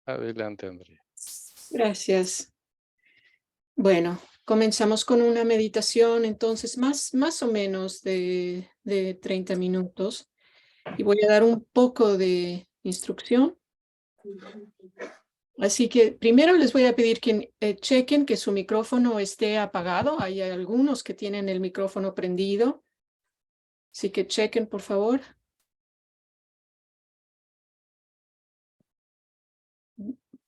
Adelante, Andrea. Gracias. Bueno, comenzamos con una meditación, entonces más o menos de 30 minutos. Y voy a dar un poco de instrucción. Así que primero les voy a pedir que chequen que su micrófono esté apagado. Hay algunos que tienen el micrófono prendido. Así que chequen, por favor.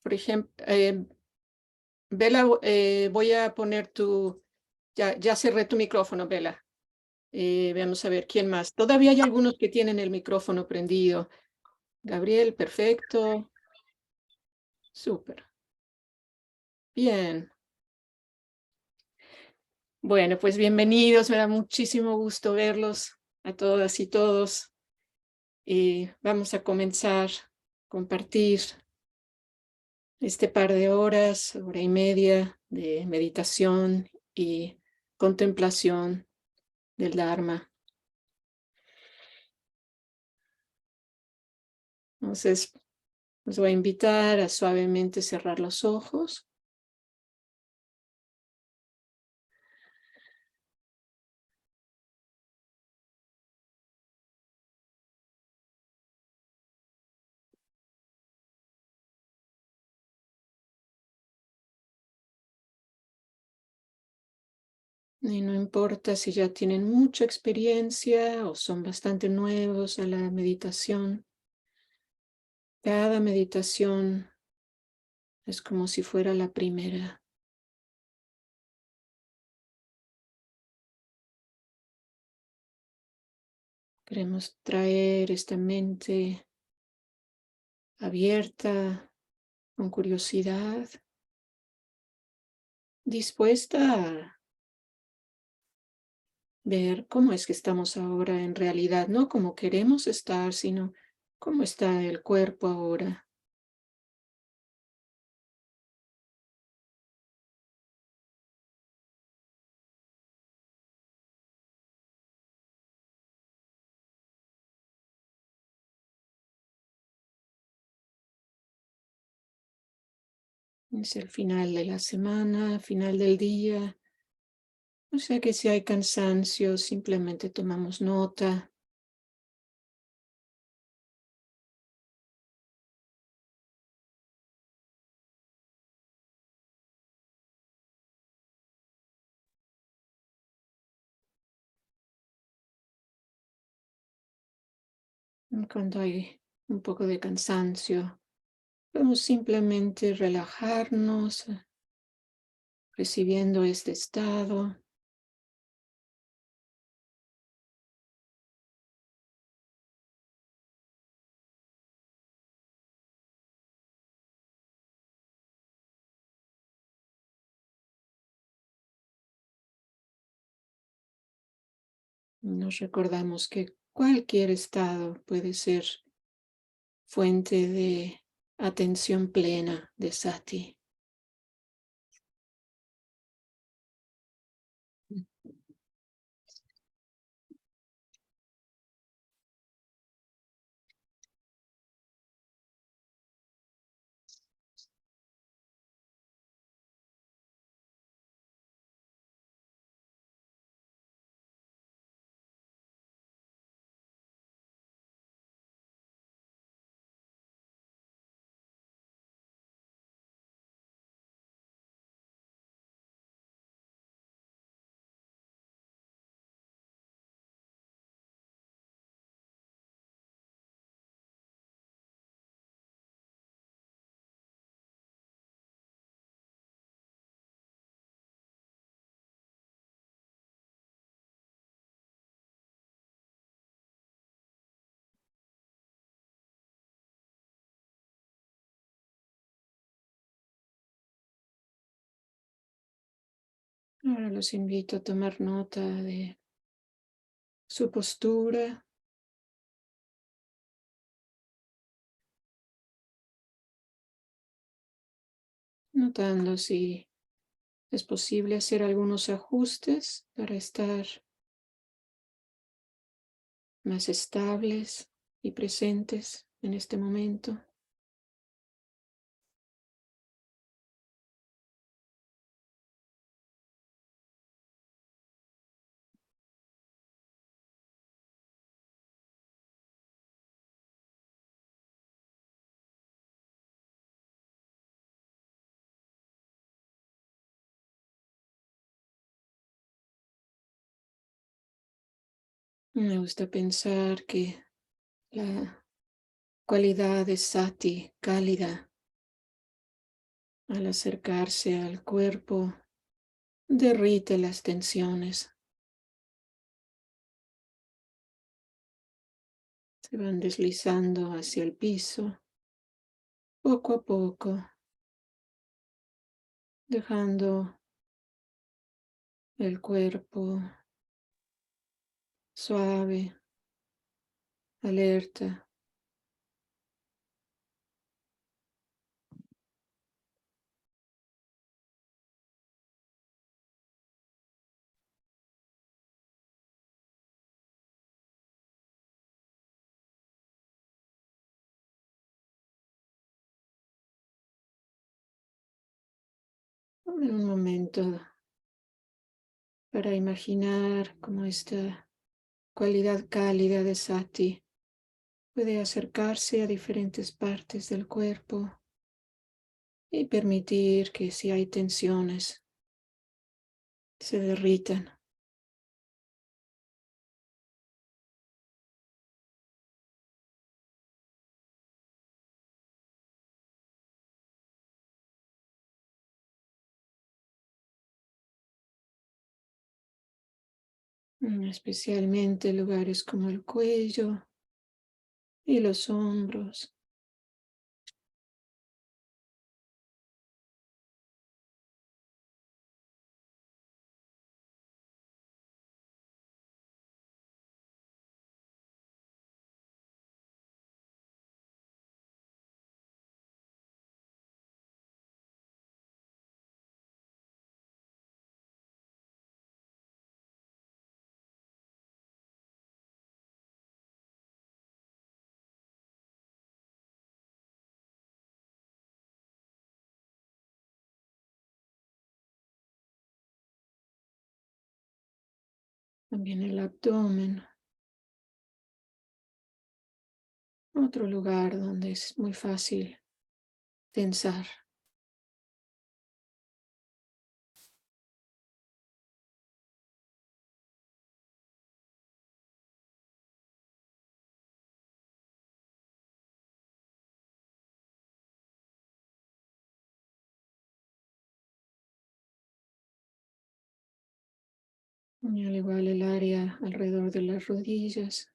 Por ejemplo, Bela, voy a poner tu... Ya cerré tu micrófono, Bela. Veamos a ver quién más. Todavía hay algunos que tienen el micrófono prendido. Gabriel, perfecto. Súper. Bien. Bueno, pues bienvenidos. Me da muchísimo gusto verlos a todas y todos. Y vamos a comenzar a compartir este par de horas, hora y media de meditación y contemplación del Dharma. Entonces, los voy a invitar a suavemente cerrar los ojos. Y no importa si ya tienen mucha experiencia o son bastante nuevos a la meditación. Cada meditación es como si fuera la primera. Queremos traer esta mente abierta, con curiosidad, dispuesta a ver cómo es que estamos ahora en realidad, no como queremos estar, sino cómo está el cuerpo ahora. Es el final de la semana, final del día. O sea que si hay cansancio, simplemente tomamos nota. Cuando hay un poco de cansancio, podemos simplemente relajarnos, recibiendo este estado. Nos recordamos que cualquier estado puede ser fuente de atención plena de Sati. Ahora los invito a tomar nota de su postura. Notando si es posible hacer algunos ajustes para estar más estables y presentes en este momento. Me gusta pensar que la cualidad de Sati, cálida, al acercarse al cuerpo, derrite las tensiones. Se van deslizando hacia el piso, poco a poco, dejando el cuerpo suave, alerta. Tomen un momento para imaginar cómo esta cualidad cálida de Sati puede acercarse a diferentes partes del cuerpo y permitir que si hay tensiones se derritan. Especialmente lugares como el cuello y los hombros. También el abdomen, otro lugar donde es muy fácil tensar. Y al igual el área alrededor de las rodillas.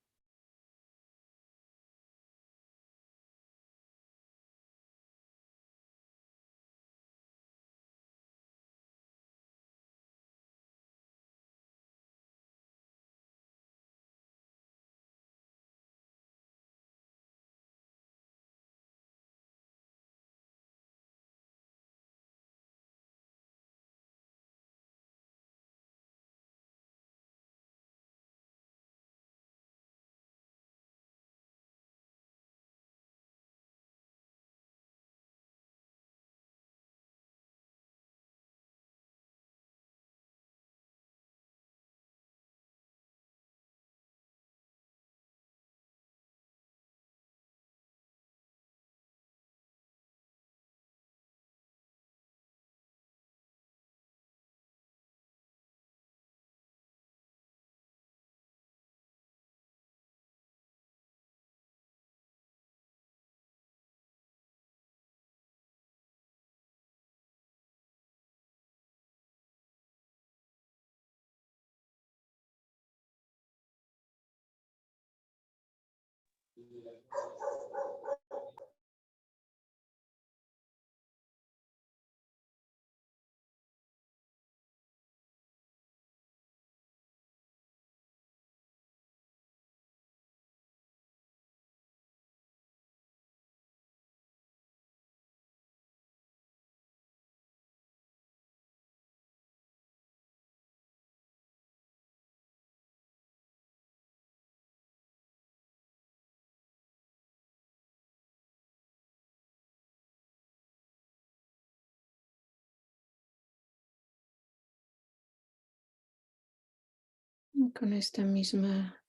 Y con esta misma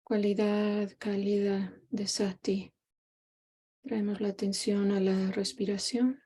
cualidad cálida de Sati, traemos la atención a la respiración.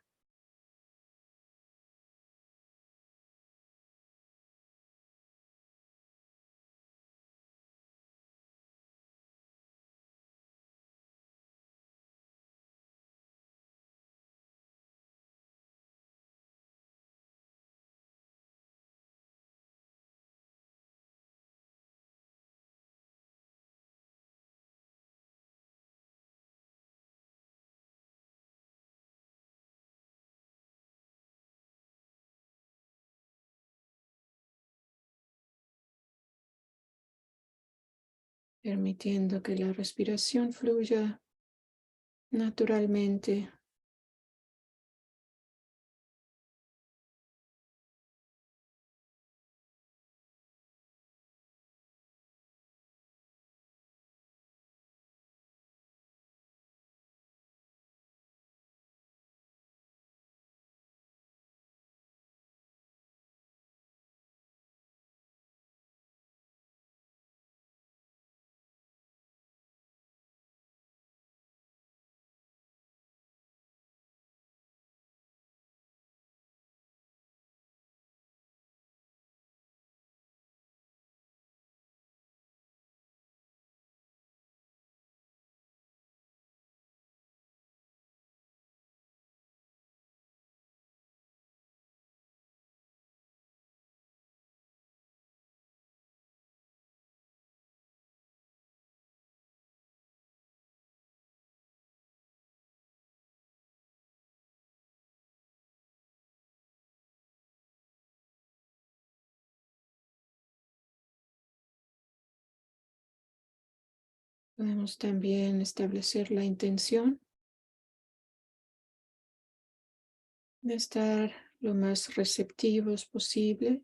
permitiendo que la respiración fluya naturalmente. Podemos también establecer la intención de estar lo más receptivos posible,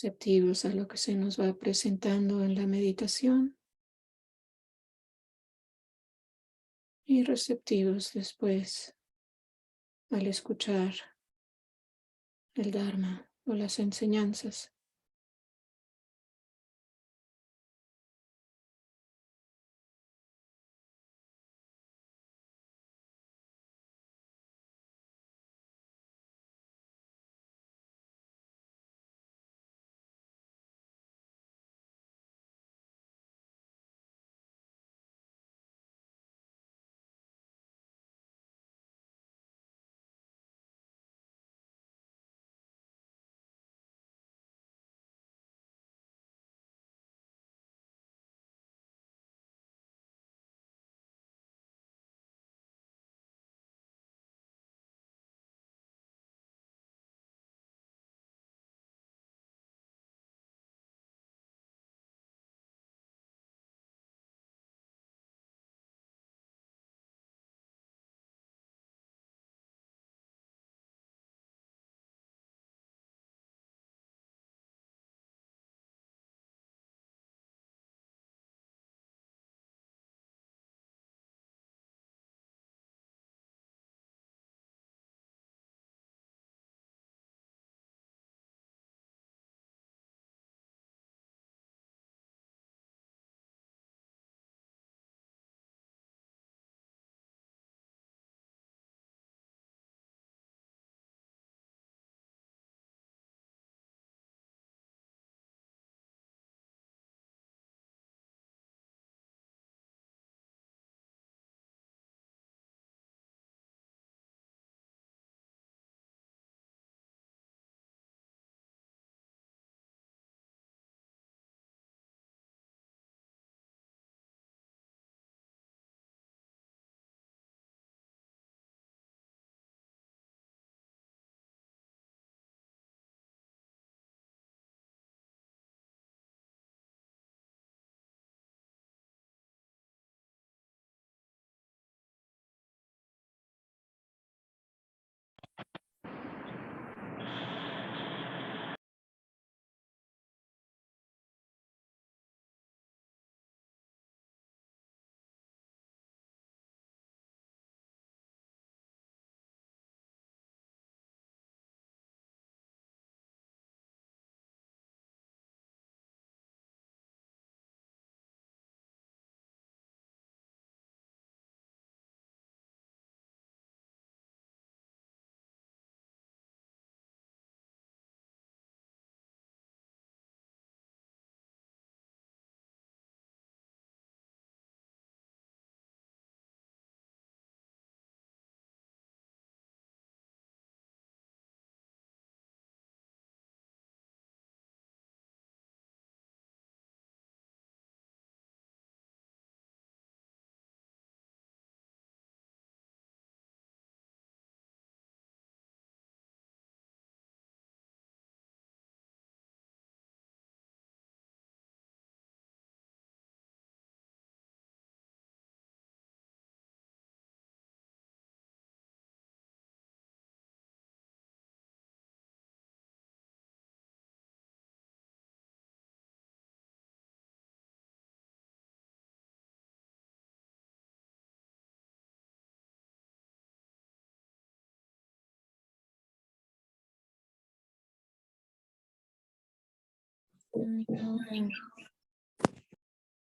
receptivos a lo que se nos va presentando en la meditación y receptivos después al escuchar el Dharma o las enseñanzas.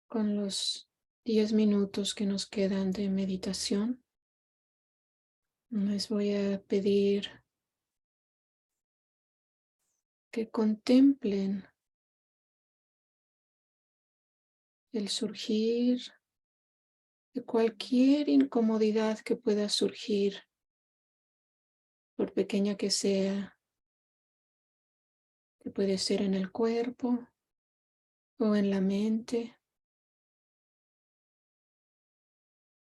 Con los 10 minutos que nos quedan de meditación, les voy a pedir que contemplen el surgir de cualquier incomodidad que pueda surgir, por pequeña que sea, que puede ser en el cuerpo o en la mente.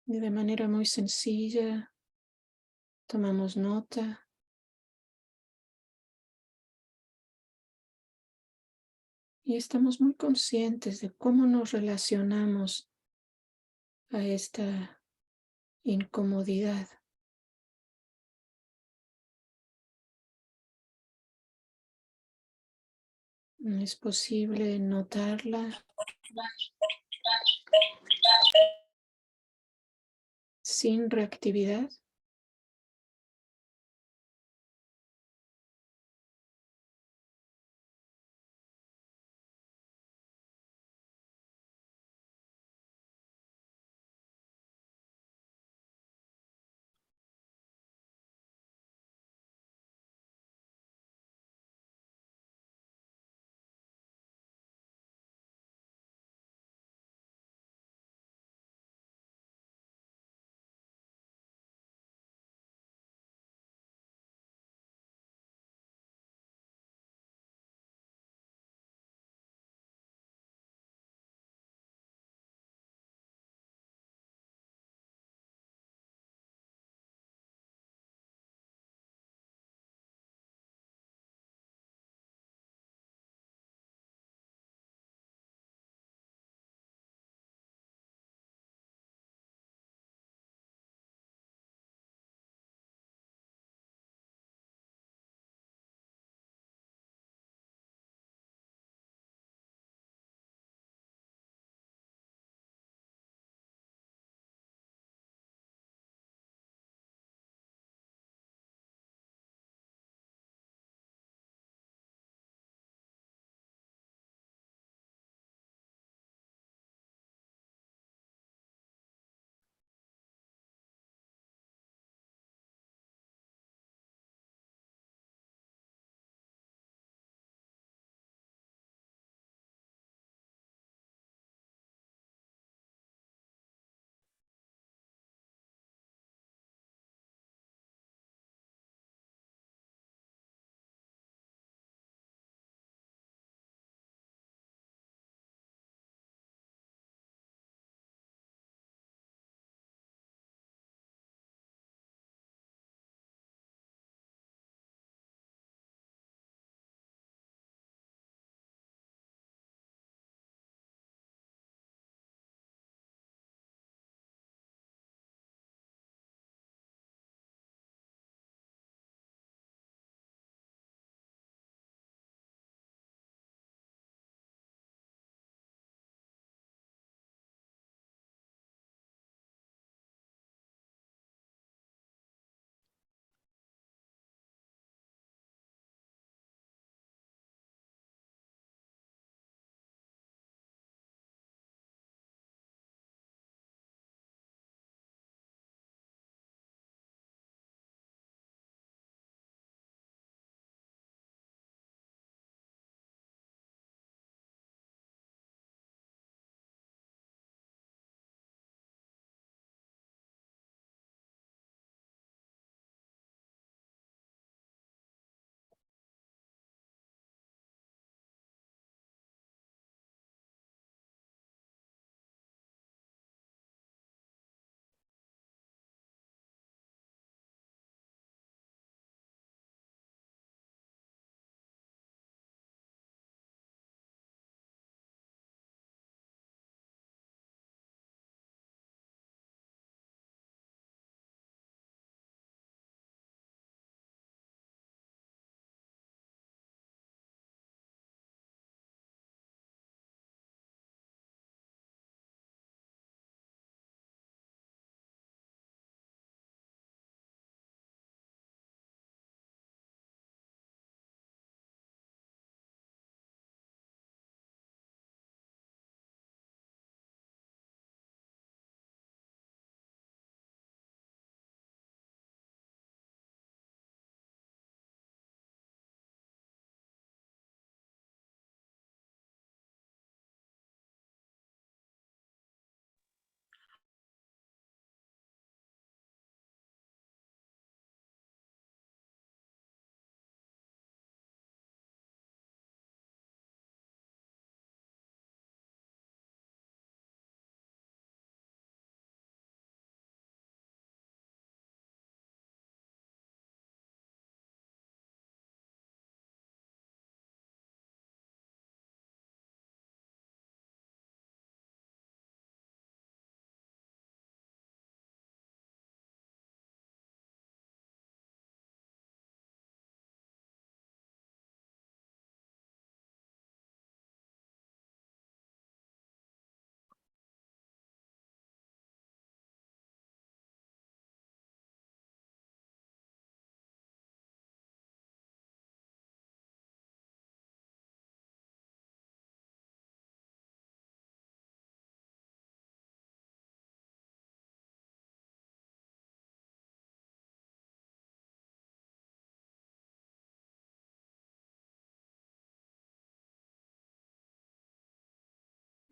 Y de manera muy sencilla tomamos nota y estamos muy conscientes de cómo nos relacionamos a esta incomodidad. Es posible notarla sin reactividad.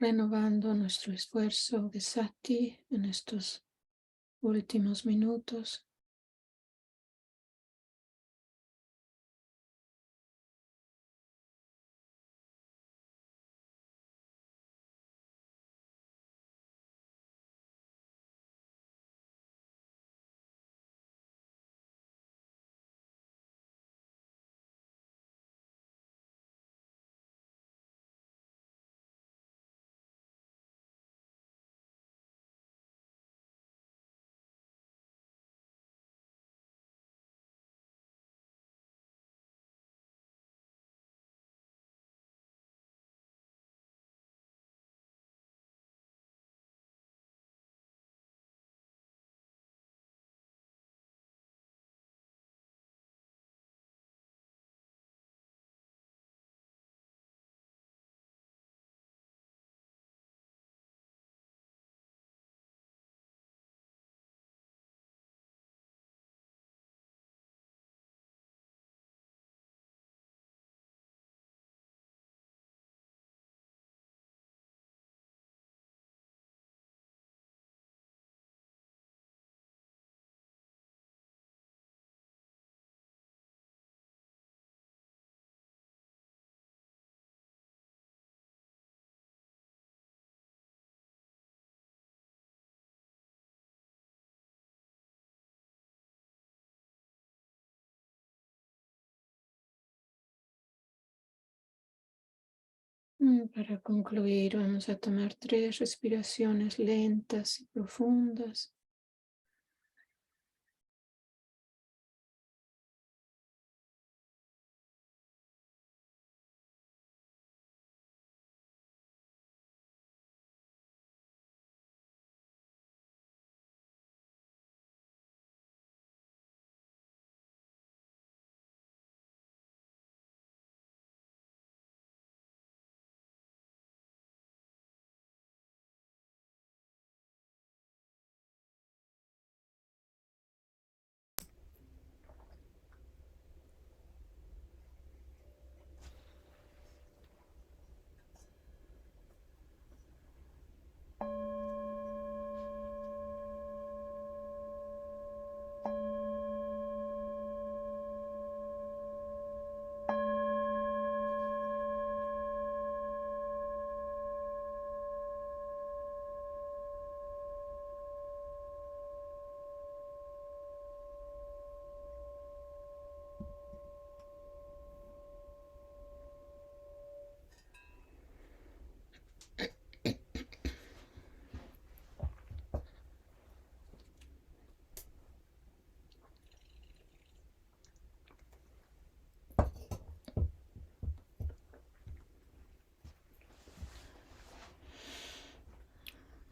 renovando nuestro esfuerzo de sati en estos últimos minutos. Para concluir, vamos a tomar 3 respiraciones lentas y profundas.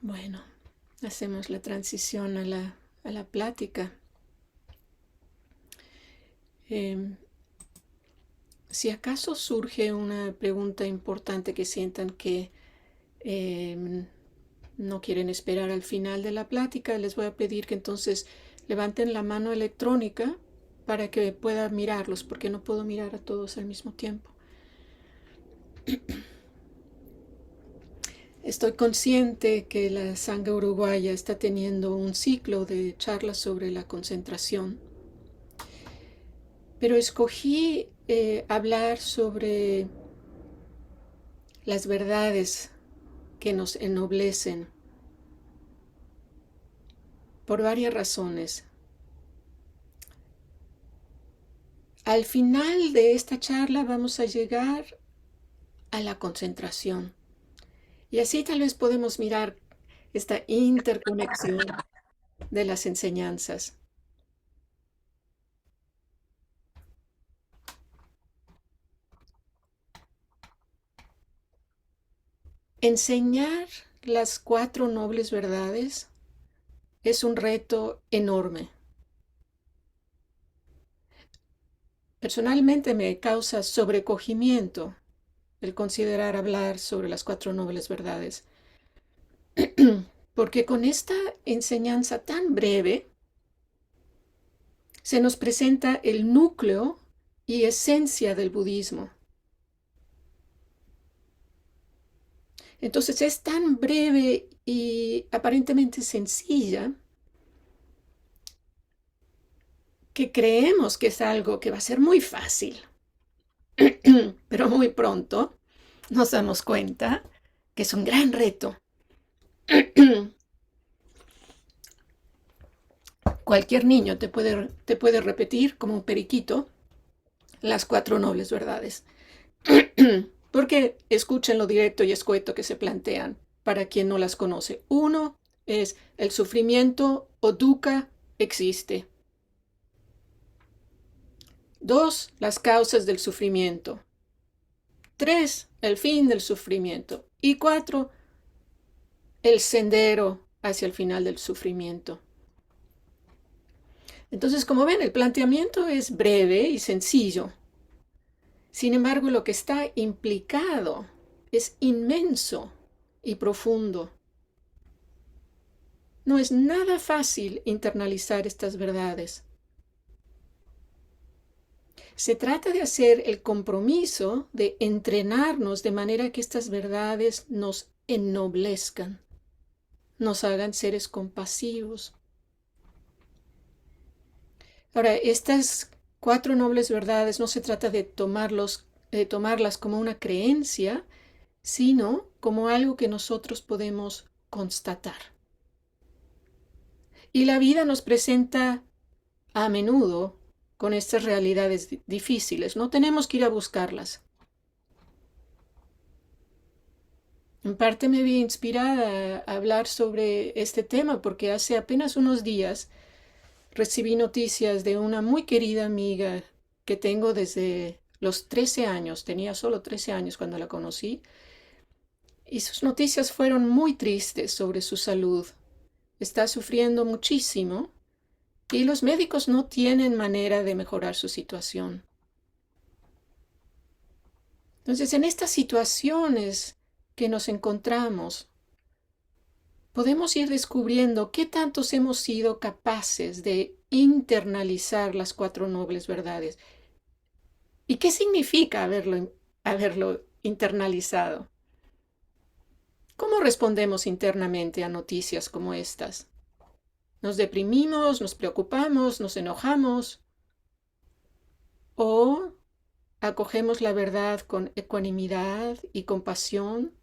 Bueno, hacemos la transición a la plática. Si acaso surge una pregunta importante que sientan que no quieren esperar al final de la plática, les voy a pedir que entonces levanten la mano electrónica para que pueda mirarlos, porque no puedo mirar a todos al mismo tiempo. Estoy consciente que la Sangha Uruguaya está teniendo un ciclo de charlas sobre la concentración, pero escogí hablar sobre las verdades que nos ennoblecen por varias razones. Al final de esta charla vamos a llegar a la concentración. Y así tal vez podemos mirar esta interconexión de las enseñanzas. Enseñar las 4 nobles verdades es un reto enorme. Personalmente me causa sobrecogimiento el considerar hablar sobre las 4 nobles verdades, porque con esta enseñanza tan breve se nos presenta el núcleo y esencia del budismo. Entonces es tan breve y aparentemente sencilla que creemos que es algo que va a ser muy fácil, pero muy pronto nos damos cuenta que es un gran reto. Cualquier niño te puede repetir como un periquito las 4 nobles verdades, porque escuchen lo directo y escueto que se plantean para quien no las conoce. Uno es el sufrimiento o dukkha existe. 2, las causas del sufrimiento. 3, el fin del sufrimiento. Y 4, el sendero hacia el final del sufrimiento. Entonces, como ven, el planteamiento es breve y sencillo. Sin embargo, lo que está implicado es inmenso y profundo. No es nada fácil internalizar estas verdades. Se trata de hacer el compromiso de entrenarnos de manera que estas verdades nos ennoblezcan, nos hagan seres compasivos. Ahora, estas 4 nobles verdades no se trata de tomarlas como una creencia, sino como algo que nosotros podemos constatar. Y la vida nos presenta a menudo con estas realidades difíciles. No tenemos que ir a buscarlas. En parte me vi inspirada a hablar sobre este tema porque hace apenas unos días recibí noticias de una muy querida amiga que tengo desde los 13 años. Tenía solo 13 años cuando la conocí. Y sus noticias fueron muy tristes sobre su salud. Está sufriendo muchísimo y los médicos no tienen manera de mejorar su situación. Entonces, en estas situaciones que nos encontramos, podemos ir descubriendo qué tantos hemos sido capaces de internalizar las 4 nobles verdades y qué significa haberlo internalizado. ¿Cómo respondemos internamente a noticias como estas? ¿Nos deprimimos, nos preocupamos, nos enojamos? ¿O acogemos la verdad con ecuanimidad y compasión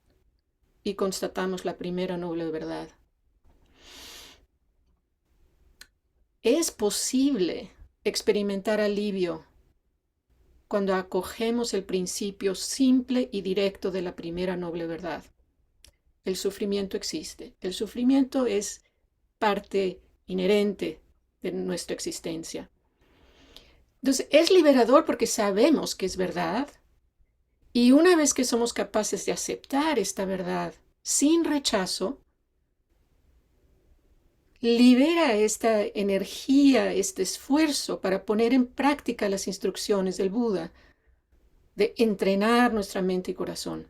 y constatamos la primera noble verdad? Es posible experimentar alivio cuando acogemos el principio simple y directo de la primera noble verdad. El sufrimiento existe. El sufrimiento es parte inherente de nuestra existencia. Entonces, es liberador porque sabemos que es verdad. Y una vez que somos capaces de aceptar esta verdad sin rechazo, libera esta energía, este esfuerzo para poner en práctica las instrucciones del Buda, de entrenar nuestra mente y corazón.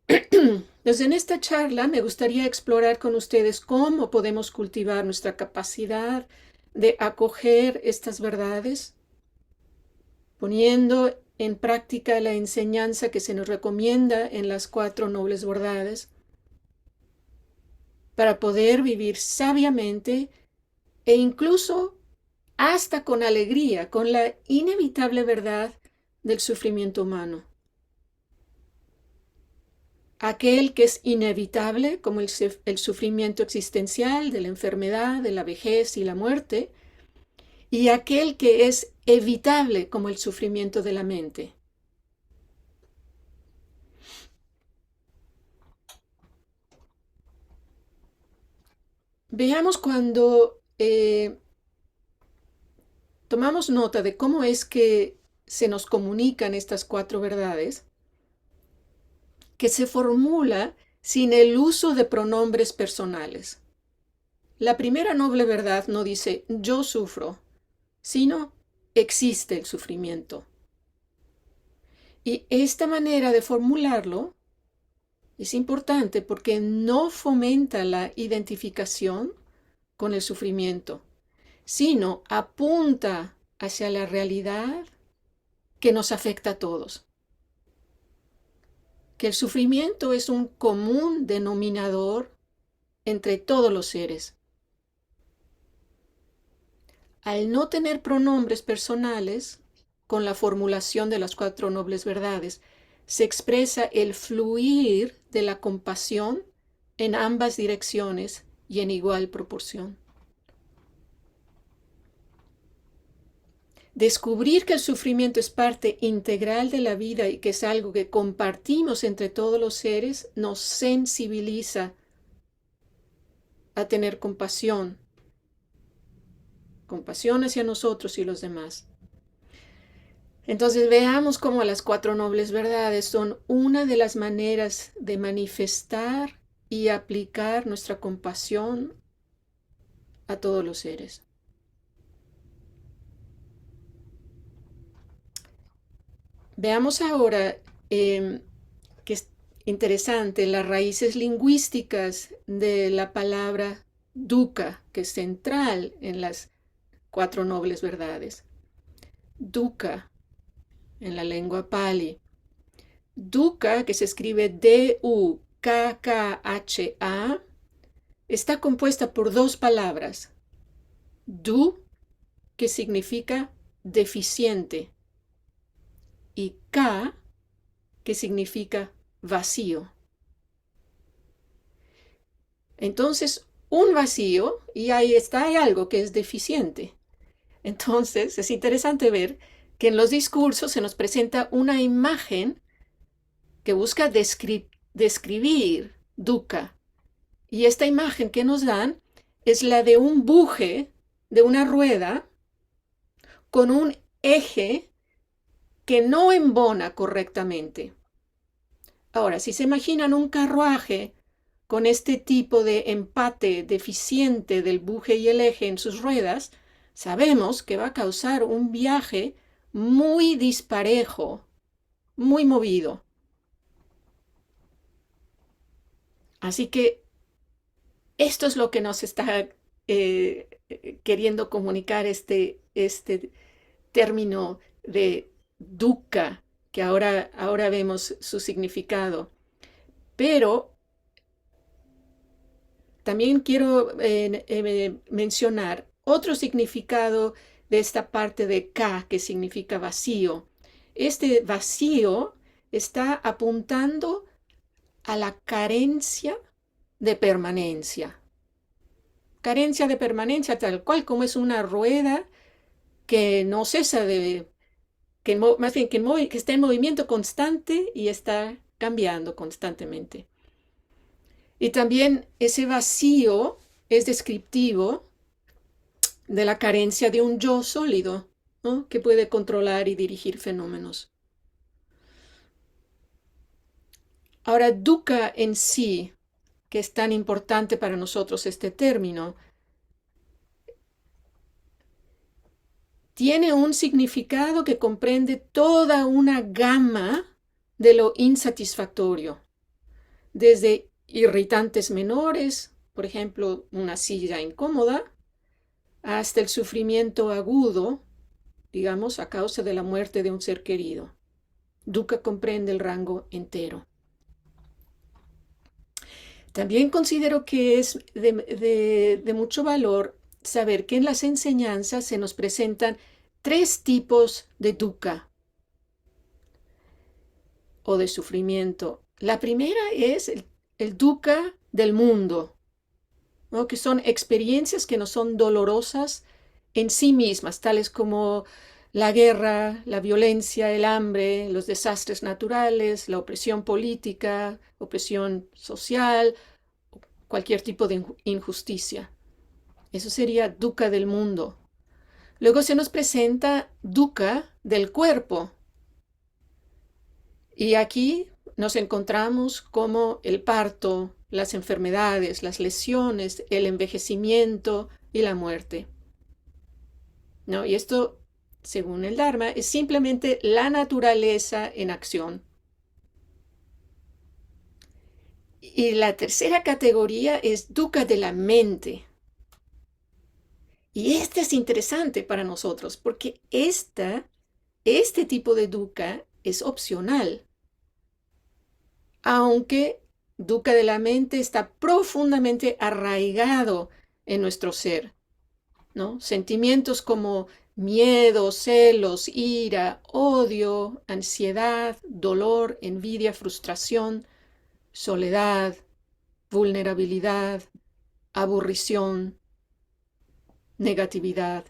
Entonces, en esta charla me gustaría explorar con ustedes cómo podemos cultivar nuestra capacidad de acoger estas verdades, poniendo en práctica la enseñanza que se nos recomienda en las 4 nobles verdades, para poder vivir sabiamente e incluso hasta con alegría, con la inevitable verdad del sufrimiento humano. Aquel que es inevitable, como el sufrimiento existencial de la enfermedad, de la vejez y la muerte, y aquel que es evitable, como el sufrimiento de la mente. Veamos cuando tomamos nota de cómo es que se nos comunican estas 4 verdades, que se formula sin el uso de pronombres personales. La primera noble verdad no dice yo sufro, sino existe el sufrimiento. Y esta manera de formularlo es importante porque no fomenta la identificación con el sufrimiento, sino apunta hacia la realidad que nos afecta a todos. que el sufrimiento es un común denominador entre todos los seres. Al no tener pronombres personales, con la formulación de las 4 nobles verdades, se expresa el fluir de la compasión en ambas direcciones y en igual proporción. Descubrir que el sufrimiento es parte integral de la vida y que es algo que compartimos entre todos los seres nos sensibiliza a tener compasión hacia nosotros y los demás. Entonces veamos cómo las 4 nobles verdades son una de las maneras de manifestar y aplicar nuestra compasión a todos los seres. Veamos ahora que es interesante las raíces lingüísticas de la palabra dukkha, que es central en las 4 nobles verdades. Dukkha en la lengua pali. Dukkha, que se escribe D-U-K-K-H-A, está compuesta por 2 palabras. Du, que significa deficiente, y Ka, que significa vacío. Entonces, un vacío, y ahí está, hay algo que es deficiente. Entonces, es interesante ver que en los discursos se nos presenta una imagen que busca describir dukkha. Y esta imagen que nos dan es la de un buje, de una rueda, con un eje que no embona correctamente. Ahora, si se imaginan un carruaje con este tipo de empate deficiente del buje y el eje en sus ruedas, sabemos que va a causar un viaje muy disparejo, muy movido. Así que esto es lo que nos está queriendo comunicar este término de dukkha, que ahora vemos su significado. Pero también quiero mencionar otro significado de esta parte de ka, que significa vacío. Este vacío está apuntando a la carencia de permanencia. Carencia de permanencia tal cual como es una rueda que no cesa más bien que está en movimiento constante y está cambiando constantemente. Y también ese vacío es descriptivo de la carencia de un yo sólido, ¿no?, que puede controlar y dirigir fenómenos. Ahora, dukkha en sí, que es tan importante para nosotros este término, tiene un significado que comprende toda una gama de lo insatisfactorio, desde irritantes menores, por ejemplo, una silla incómoda, hasta el sufrimiento agudo, digamos, a causa de la muerte de un ser querido. Dukkha comprende el rango entero. También considero que es de mucho valor saber que en las enseñanzas se nos presentan 3 tipos de dukkha o de sufrimiento. La primera es el dukkha del mundo, ¿no?, que son experiencias que no son dolorosas en sí mismas, tales como la guerra, la violencia, el hambre, los desastres naturales, la opresión política, opresión social, cualquier tipo de injusticia. Eso sería dukkha del mundo. Luego se nos presenta dukkha del cuerpo. Y aquí nos encontramos como el parto, las enfermedades, las lesiones, el envejecimiento y la muerte, ¿no? Y esto, según el Dharma, es simplemente la naturaleza en acción. Y la tercera categoría es dukkha de la mente. Y este es interesante para nosotros porque este tipo de dukkha es opcional. aunque dukkha de la mente está profundamente arraigado en nuestro ser, ¿no? Sentimientos como miedo, celos, ira, odio, ansiedad, dolor, envidia, frustración, soledad, vulnerabilidad, aburrición, negatividad.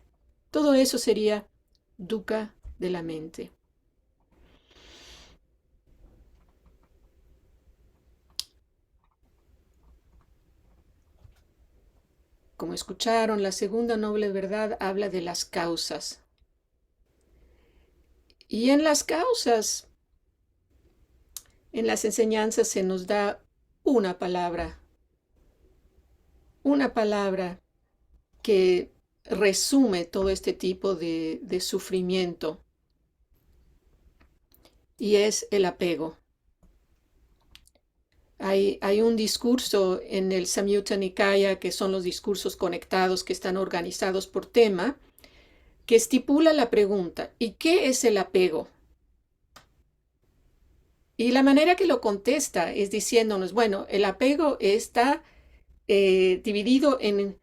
Todo eso sería dukkha de la mente. Como escucharon, la segunda noble verdad habla de las causas. Y en las causas, en las enseñanzas se nos da una palabra que resume todo este tipo de sufrimiento, y es el apego. Hay un discurso en el Samyutta Nikaya, que son los discursos conectados que están organizados por tema, que estipula la pregunta: ¿y qué es el apego? Y la manera que lo contesta es diciéndonos, bueno, el apego está dividido en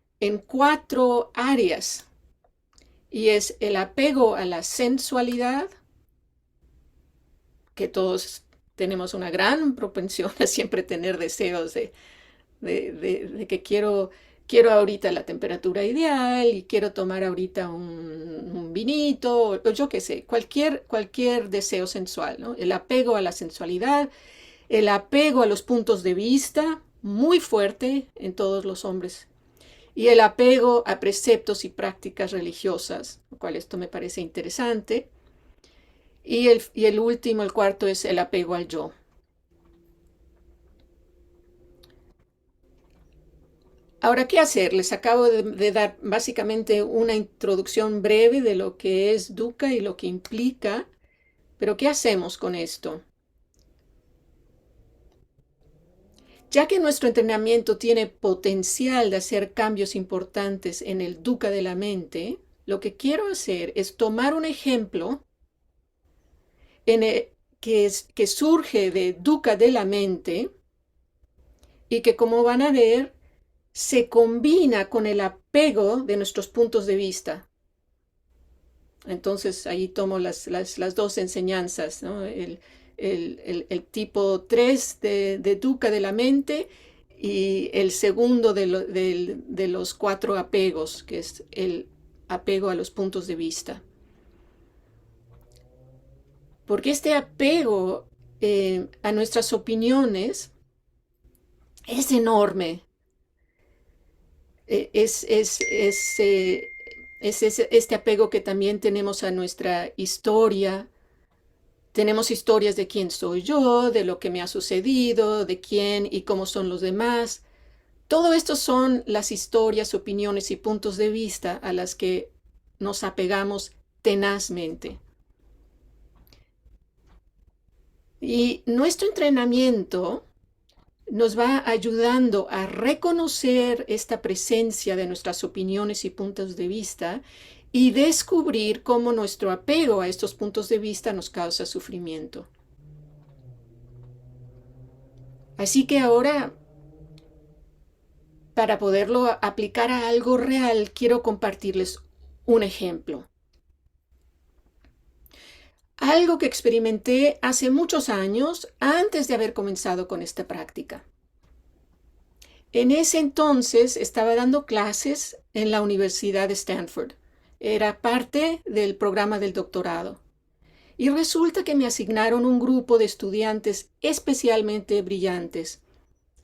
4 áreas, y es el apego a la sensualidad, que todos tenemos una gran propensión a siempre tener deseos de que quiero ahorita la temperatura ideal y quiero tomar ahorita un vinito, o yo qué sé, cualquier deseo sensual, ¿no? El apego a la sensualidad, el apego a los puntos de vista, muy fuerte en todos los hombres, y el apego a preceptos y prácticas religiosas, lo cual esto me parece interesante. Y el último, el cuarto, es el apego al yo. Ahora, ¿qué hacer? Les acabo de dar básicamente una introducción breve de lo que es dukkha y lo que implica, pero ¿qué hacemos con esto? Ya que nuestro entrenamiento tiene potencial de hacer cambios importantes en el dukkha de la mente, lo que quiero hacer es tomar un ejemplo que surge de dukkha de la mente y que, como van a ver, se combina con el apego de nuestros puntos de vista. Entonces ahí tomo las dos enseñanzas, ¿no? El tipo 3 de dukkha de la mente, y el segundo de los 4 apegos, que es el apego a los puntos de vista. Porque este apego a nuestras opiniones es enorme. Es este apego que también tenemos a nuestra historia. Tenemos historias de quién soy yo, de lo que me ha sucedido, de quién y cómo son los demás. Todo esto son las historias, opiniones y puntos de vista a las que nos apegamos tenazmente. Y nuestro entrenamiento nos va ayudando a reconocer esta presencia de nuestras opiniones y puntos de vista y descubrir cómo nuestro apego a estos puntos de vista nos causa sufrimiento. Así que ahora, para poderlo aplicar a algo real, quiero compartirles un ejemplo. Algo que experimenté hace muchos años antes de haber comenzado con esta práctica. En ese entonces estaba dando clases en la Universidad de Stanford. Era parte del programa del doctorado. Y resulta que me asignaron un grupo de estudiantes especialmente brillantes.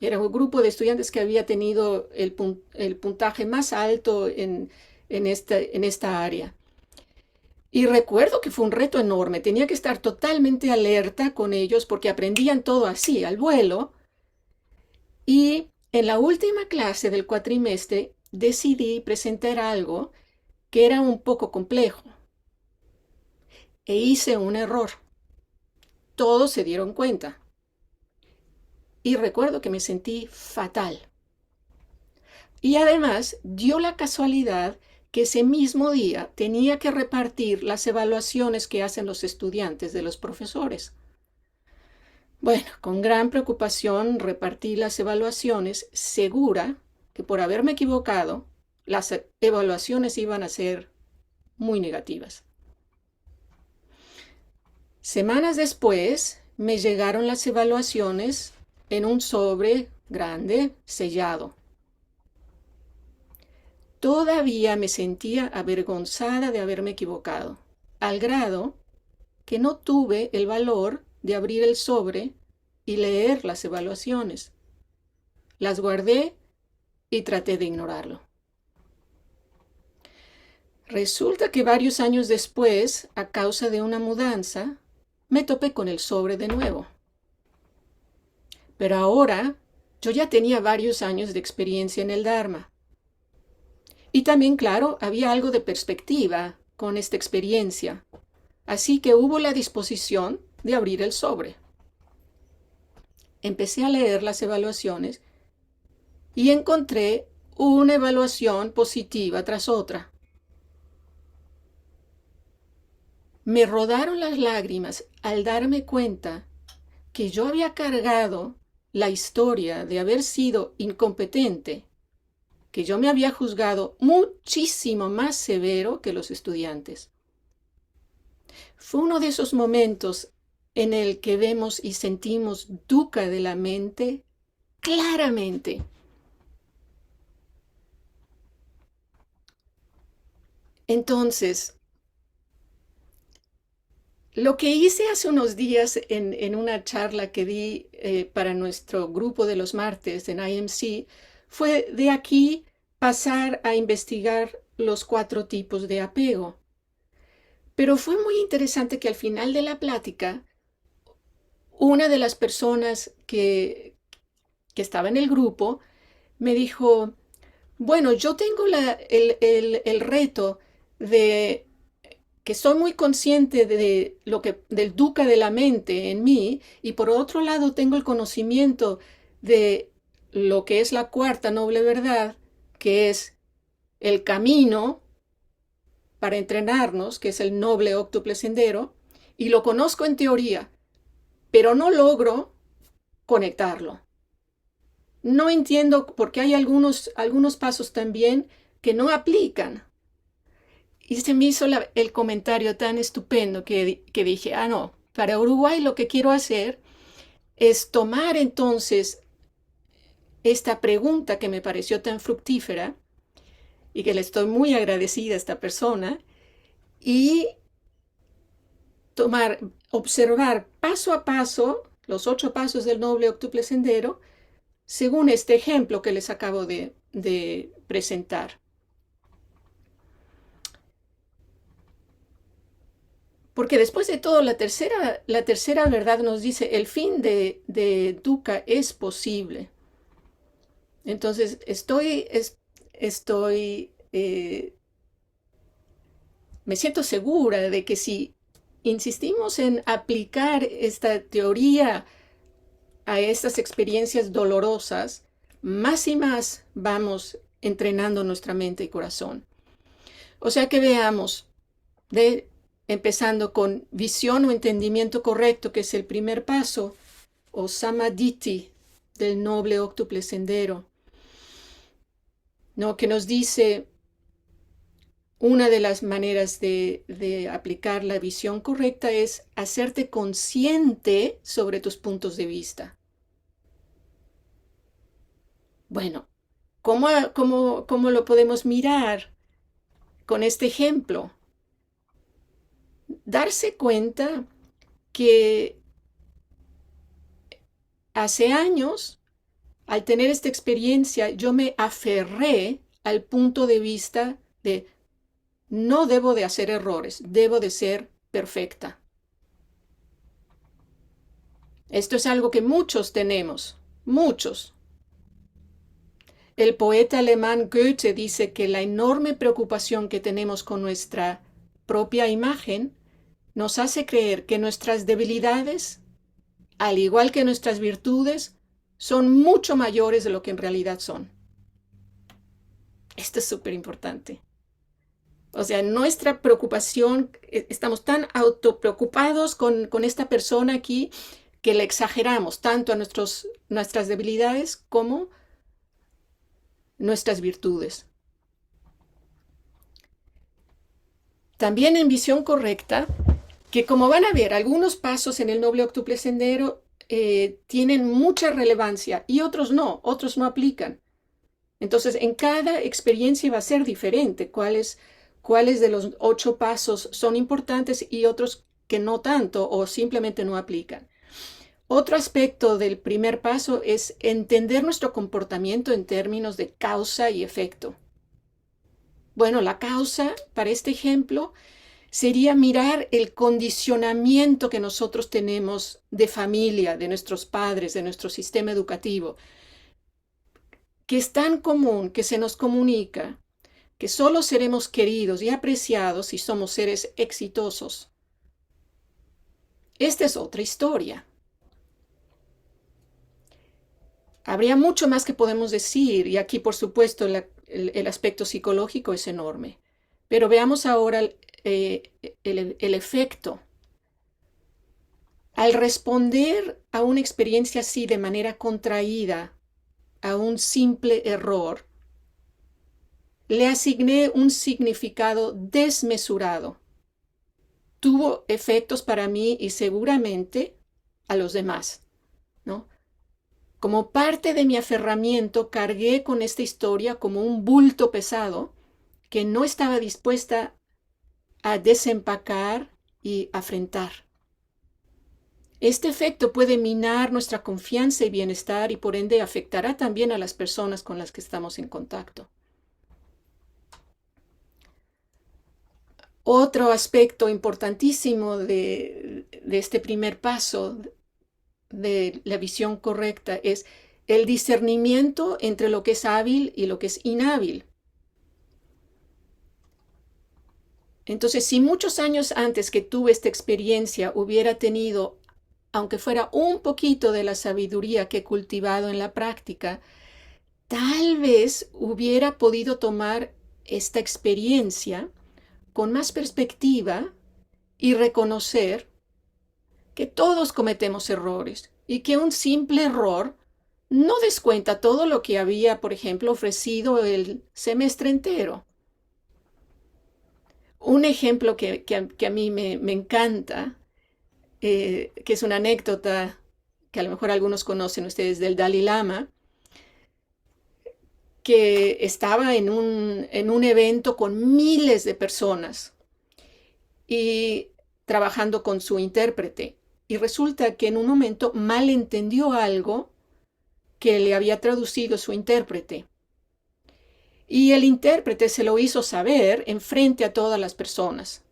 Era un grupo de estudiantes que había tenido el puntaje más alto en esta área. Y recuerdo que fue un reto enorme. Tenía que estar totalmente alerta con ellos porque aprendían todo así, al vuelo. Y en la última clase del cuatrimestre decidí presentar algo que era un poco complejo. E hice un error. Todos se dieron cuenta. Y recuerdo que me sentí fatal. Y además dio la casualidad que ese mismo día tenía que repartir las evaluaciones que hacen los estudiantes de los profesores. Bueno, con gran preocupación repartí las evaluaciones, segura que por haberme equivocado, las evaluaciones iban a ser muy negativas. Semanas después me llegaron las evaluaciones en un sobre grande, sellado. Todavía me sentía avergonzada de haberme equivocado, al grado que no tuve el valor de abrir el sobre y leer las evaluaciones. Las guardé y traté de ignorarlo. Resulta que varios años después, a causa de una mudanza, me topé con el sobre de nuevo. Pero ahora yo ya tenía varios años de experiencia en el Dharma. Y también, claro, había algo de perspectiva con esta experiencia. Así que hubo la disposición de abrir el sobre. Empecé a leer las evaluaciones y encontré una evaluación positiva tras otra. Me rodaron las lágrimas al darme cuenta que yo había cargado la historia de haber sido incompetente, que yo me había juzgado muchísimo más severo que los estudiantes. Fue uno de esos momentos en el que vemos y sentimos dukkha de la mente claramente. Entonces, lo que hice hace unos días en una charla que di para nuestro grupo de los martes en IMC fue de aquí pasar a investigar los 4 tipos de apego. Pero fue muy interesante que al final de la plática, una de las personas que estaba en el grupo me dijo, bueno, yo tengo el reto de que soy muy consciente de del dukkha de la mente en mí, y por otro lado tengo el conocimiento de lo que es la cuarta noble verdad, que es el camino para entrenarnos, que es el noble óctuple sendero, y lo conozco en teoría, pero no logro conectarlo. No entiendo por qué hay algunos pasos también que no aplican. Y se me hizo el comentario tan estupendo que dije, no, para Uruguay lo que quiero hacer es tomar entonces esta pregunta que me pareció tan fructífera y que le estoy muy agradecida a esta persona, y observar paso a paso los 8 pasos del noble octuple sendero según este ejemplo que les acabo de presentar. Porque después de todo, la tercera verdad nos dice, el fin de dukkha es posible. Entonces, me siento segura de que si insistimos en aplicar esta teoría a estas experiencias dolorosas, más y más vamos entrenando nuestra mente y corazón. O sea que veamos, empezando con visión o entendimiento correcto, que es el primer paso, o samadhi del noble óctuple sendero, ¿no? Que nos dice una de las maneras de aplicar la visión correcta es hacerte consciente sobre tus puntos de vista. Bueno, ¿cómo lo podemos mirar con este ejemplo? Darse cuenta que hace años, al tener esta experiencia, yo me aferré al punto de vista de no debo de hacer errores, debo de ser perfecta. Esto es algo que muchos tenemos, muchos. El poeta alemán Goethe dice que la enorme preocupación que tenemos con nuestra propia imagen nos hace creer que nuestras debilidades, al igual que nuestras virtudes, son mucho mayores de lo que en realidad son. Esto es súper importante. O sea, nuestra preocupación, estamos tan autopreocupados con esta persona aquí que le exageramos tanto a nuestras debilidades como nuestras virtudes. También en visión correcta, que como van a ver, algunos pasos en el noble octuple sendero tienen mucha relevancia y otros no aplican. Entonces, en cada experiencia va a ser diferente cuáles de los 8 pasos son importantes y otros que no tanto o simplemente no aplican. Otro aspecto del primer paso es entender nuestro comportamiento en términos de causa y efecto. Bueno, la causa, para este ejemplo, sería mirar el condicionamiento que nosotros tenemos de familia, de nuestros padres, de nuestro sistema educativo, que es tan común que se nos comunica que solo seremos queridos y apreciados si somos seres exitosos. Esta es otra historia. Habría mucho más que podemos decir, y aquí, por supuesto, el aspecto psicológico es enorme. Pero veamos ahora el efecto. Al responder a una experiencia así de manera contraída, a un simple error, le asigné un significado desmesurado. Tuvo efectos para mí y seguramente a los demás, ¿no? Como parte de mi aferramiento, cargué con esta historia como un bulto pesado que no estaba dispuesta a desempacar y afrentar. Este efecto puede minar nuestra confianza y bienestar y por ende afectará también a las personas con las que estamos en contacto. Otro aspecto importantísimo de este primer paso de la visión correcta es el discernimiento entre lo que es hábil y lo que es inhábil. Entonces, si muchos años antes que tuve esta experiencia hubiera tenido, aunque fuera un poquito de la sabiduría que he cultivado en la práctica, tal vez hubiera podido tomar esta experiencia con más perspectiva y reconocer que todos cometemos errores y que un simple error no descuenta todo lo que había, por ejemplo, ofrecido el semestre entero. Un ejemplo que a mí me encanta, que es una anécdota que a lo mejor algunos conocen ustedes del Dalai Lama, que estaba en un evento con miles de personas y trabajando con su intérprete. Y resulta que en un momento malentendió algo que le había traducido su intérprete. Y el intérprete se lo hizo saber en frente a todas las personas.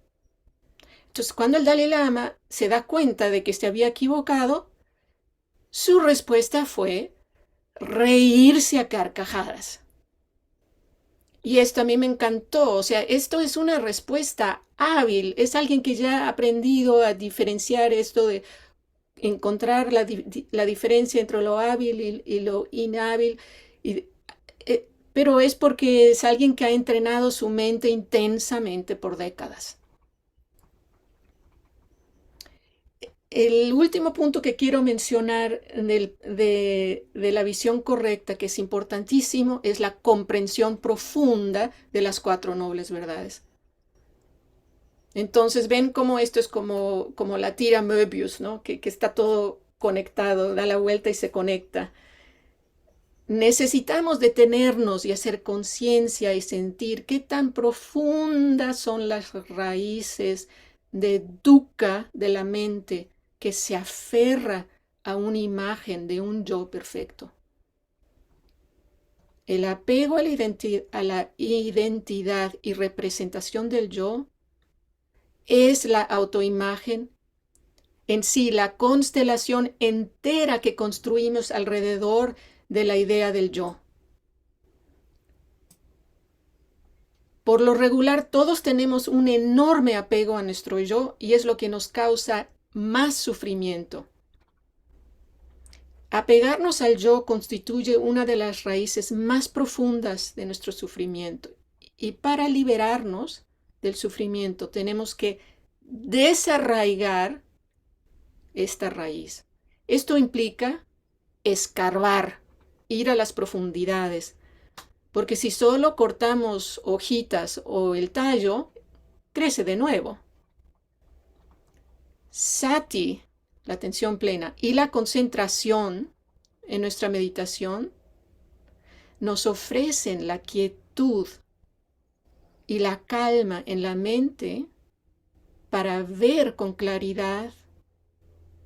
Entonces, cuando el Dalai Lama se da cuenta de que se había equivocado, su respuesta fue reírse a carcajadas. Y esto a mí me encantó. O sea, esto es una respuesta hábil. Es alguien que ya ha aprendido a diferenciar esto de encontrar la diferencia entre lo hábil y lo inhábil. Y, pero es porque es alguien que ha entrenado su mente intensamente por décadas. El último punto que quiero mencionar de la visión correcta, que es importantísimo, es la comprensión profunda de las 4 nobles verdades. Entonces ven cómo esto es como la tira Möbius, ¿no? Que está todo conectado, da la vuelta y se conecta. Necesitamos detenernos y hacer conciencia y sentir qué tan profundas son las raíces de dukkha de la mente que se aferra a una imagen de un yo perfecto. El apego a la identidad y representación del yo es la autoimagen en sí, la constelación entera que construimos alrededor de la idea del yo. Por lo regular, todos tenemos un enorme apego a nuestro yo y es lo que nos causa más sufrimiento. Apegarnos al yo constituye una de las raíces más profundas de nuestro sufrimiento. Y para liberarnos del sufrimiento tenemos que desarraigar esta raíz. Esto implica escarbar, ir a las profundidades, porque si solo cortamos hojitas o el tallo, crece de nuevo. Sati, la atención plena, y la concentración en nuestra meditación nos ofrecen la quietud y la calma en la mente para ver con claridad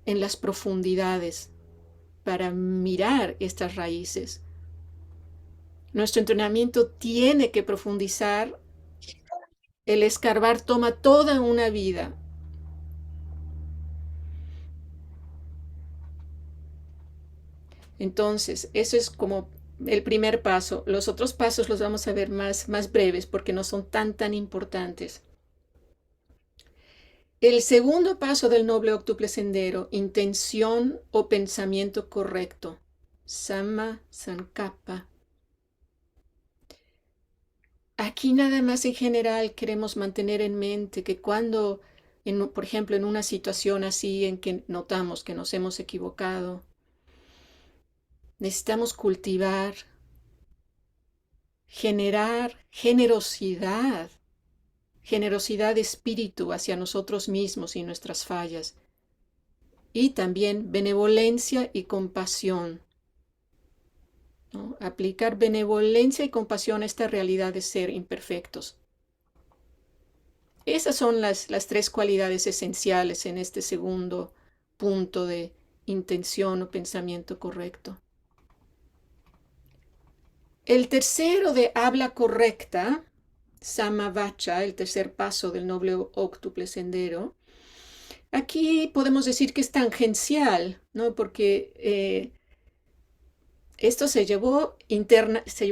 en las profundidades, para mirar estas raíces. Nuestro entrenamiento tiene que profundizar. El escarbar toma toda una vida. Entonces, eso es como el primer paso. Los otros pasos los vamos a ver más breves porque no son tan importantes. El segundo paso del noble octuple sendero, intención o pensamiento correcto. Samma Sankappa. Aquí nada más en general queremos mantener en mente que cuando, por ejemplo, en una situación así en que notamos que nos hemos equivocado, necesitamos cultivar, generar generosidad de espíritu hacia nosotros mismos y nuestras fallas, y también benevolencia y compasión, ¿no? Aplicar benevolencia y compasión a esta realidad de ser imperfectos. Esas son las tres cualidades esenciales en este segundo punto de intención o pensamiento correcto. El tercero de habla correcta, Samavacha, el tercer paso del noble octuple sendero, aquí podemos decir que es tangencial, ¿no? Porque esto se llevó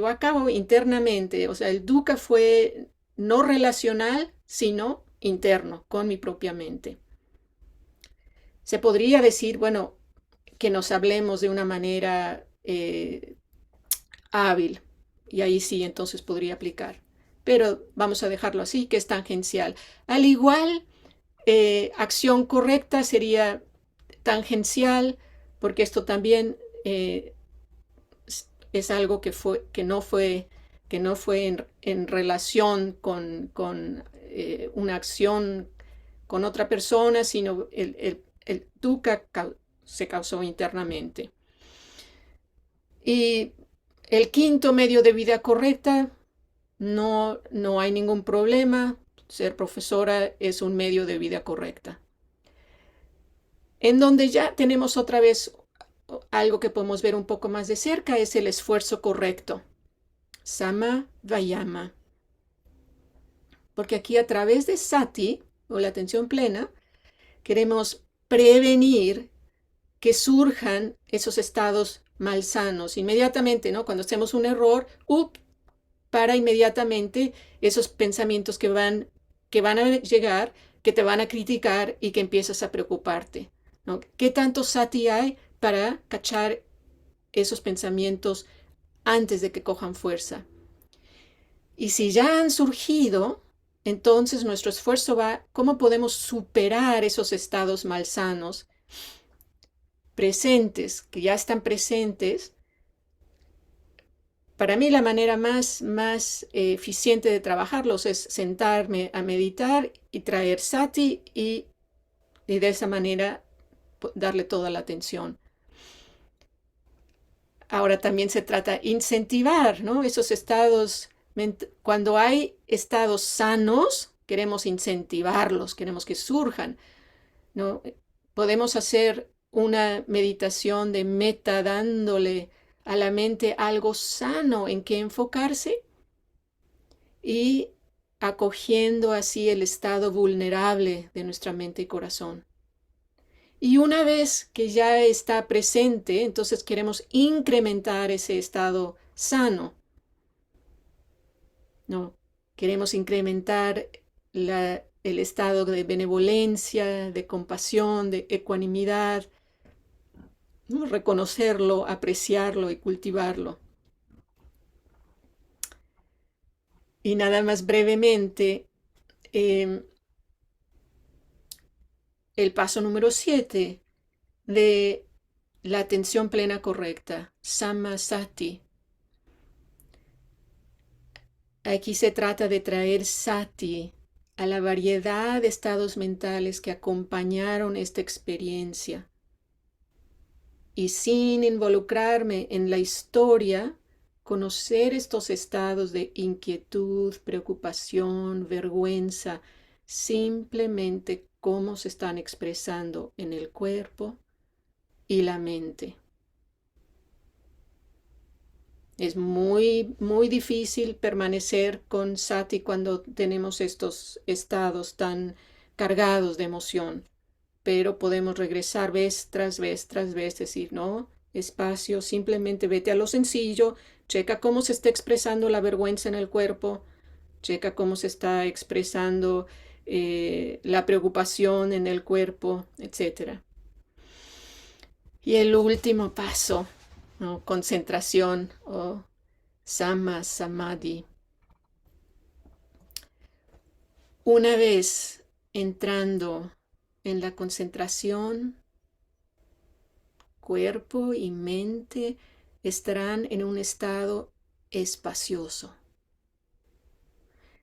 a cabo internamente, o sea, el dukkha fue no relacional, sino interno, con mi propia mente. Se podría decir, bueno, que nos hablemos de una manera hábil, y ahí sí, entonces podría aplicar. Pero vamos a dejarlo así, que es tangencial. Al igual, acción correcta sería tangencial, porque esto también es algo que no fue en relación con una acción con otra persona, sino el dukkha se causó internamente. Y el quinto medio de vida correcta, no hay ningún problema. Ser profesora es un medio de vida correcta. En donde ya tenemos otra vez algo que podemos ver un poco más de cerca es el esfuerzo correcto. Sama Vayama. Porque aquí a través de Sati, o la atención plena, queremos prevenir que surjan esos estados malsanos. Inmediatamente, ¿no? Cuando hacemos un error, para inmediatamente esos pensamientos que van a llegar, que te van a criticar y que empiezas a preocuparte, ¿no? ¿Qué tanto sati hay para cachar esos pensamientos antes de que cojan fuerza? Y si ya han surgido, entonces nuestro esfuerzo va, ¿cómo podemos superar esos estados malsanos presentes, que ya están presentes? Para mí la manera más eficiente de trabajarlos es sentarme a meditar y traer sati y de esa manera darle toda la atención. Ahora también se trata de incentivar, ¿no? Esos estados, cuando hay estados sanos, queremos incentivarlos, queremos que surjan, ¿no? Podemos hacer una meditación de meta dándole a la mente algo sano en que enfocarse y acogiendo así el estado vulnerable de nuestra mente y corazón. Y una vez que ya está presente, entonces queremos incrementar ese estado sano, ¿no? Queremos incrementar el estado de benevolencia, de compasión, de ecuanimidad, ¿no? Reconocerlo, apreciarlo y cultivarlo. Y nada más brevemente, el paso número 7 de la atención plena correcta, Sammasati. Aquí se trata de traer sati a la variedad de estados mentales que acompañaron esta experiencia. Y sin involucrarme en la historia, conocer estos estados de inquietud, preocupación, vergüenza, simplemente cómo se están expresando en el cuerpo y la mente. Es muy difícil permanecer con sati cuando tenemos estos estados tan cargados de emoción, pero podemos regresar vez tras vez tras vez, decir, no, espacio, simplemente vete a lo sencillo, checa cómo se está expresando la vergüenza en el cuerpo, checa cómo se está expresando la preocupación en el cuerpo, etc. Y el último paso, ¿no? Concentración o Samma Samadhi. Una vez entrando en la concentración, cuerpo y mente estarán en un estado espacioso.